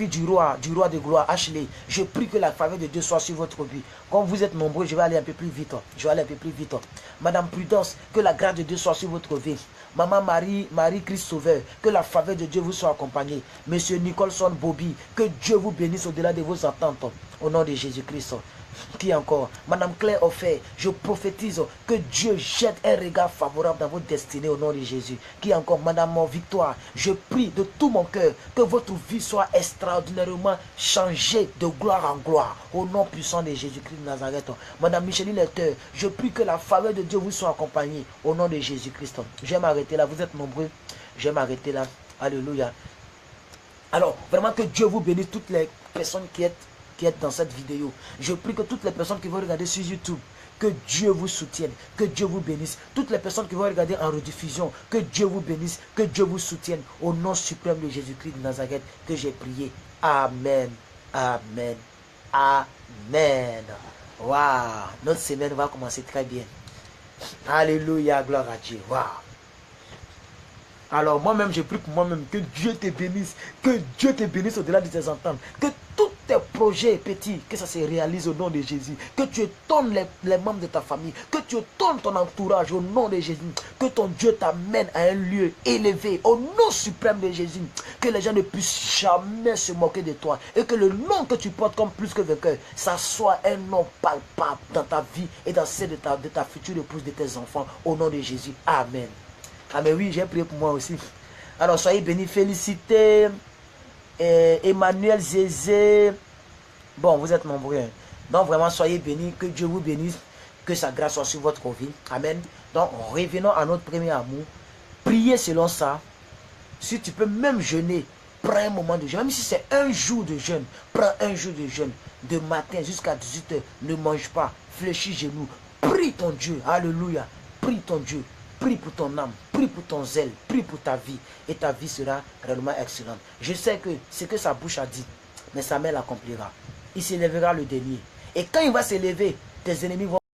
[SPEAKER 1] du roi de gloire, Ashley, je prie que la faveur de Dieu soit sur votre vie. Comme vous êtes nombreux, je vais aller un peu plus vite. Madame Prudence, que la grâce de Dieu soit sur votre vie. Maman Marie-Christ Sauveur, que la faveur de Dieu vous soit accompagnée. Monsieur Nicholson Bobby, que Dieu vous bénisse au-delà de vos attentes. Au nom de Jésus-Christ. Qui encore? Madame Claire Offert, je prophétise que Dieu jette un regard favorable dans votre destinée au nom de Jésus. Qui encore? Madame Victoire, je prie de tout mon cœur que votre vie soit extraordinairement changée de gloire en gloire au nom puissant de Jésus-Christ de Nazareth. Madame Micheline Lecteur, je prie que la faveur de Dieu vous soit accompagnée au nom de Jésus-Christ. Je vais m'arrêter là, vous êtes nombreux. Je vais m'arrêter là. Alléluia. Alors, vraiment que Dieu vous bénisse, toutes les personnes qui êtes dans cette vidéo. Je prie que toutes les personnes qui vont regarder sur YouTube, que Dieu vous soutienne, que Dieu vous bénisse. Toutes les personnes qui vont regarder en rediffusion, que Dieu vous bénisse, que Dieu vous soutienne. Au nom suprême de Jésus-Christ de Nazareth, que j'ai prié. Amen. Amen. Amen. Waouh. Notre semaine va commencer très bien. Alléluia. Gloire à Dieu. Waouh. Alors moi-même, je prie pour moi-même que Dieu te bénisse. Que Dieu te bénisse au-delà de tes ententes. Que toutes tes projets petits, que ça se réalise au nom de Jésus. Que tu étonnes les membres de ta famille. Que tu étonnes ton entourage au nom de Jésus. Que ton Dieu t'amène à un lieu élevé au nom suprême de Jésus. Que les gens ne puissent jamais se moquer de toi. Et que le nom que tu portes comme plus que vainqueur, ça soit un nom palpable dans ta vie et dans celle de ta future épouse, de tes enfants. Au nom de Jésus. Amen. Amen. Oui, j'ai prié pour moi aussi. Alors, soyez bénis. Félicitez Emmanuel Zézé. Bon, vous êtes nombreux. Hein. Donc, vraiment, soyez bénis. Que Dieu vous bénisse. Que sa grâce soit sur votre vie. Amen. Donc, revenons à notre premier amour. Priez selon ça. Si tu peux même jeûner, prends un moment de jeûne. Même si c'est un jour de jeûne, prends un jour de jeûne. De matin jusqu'à 18h. Ne mange pas. Fléchis genoux. Prie ton Dieu. Alléluia. Prie ton Dieu. Prie pour ton âme, prie pour ton zèle, prie pour ta vie. Et ta vie sera réellement excellente. Je sais que ce que sa bouche a dit, mais sa main l'accomplira. Il s'élèvera le dernier. Et quand il va s'élever, tes ennemis vont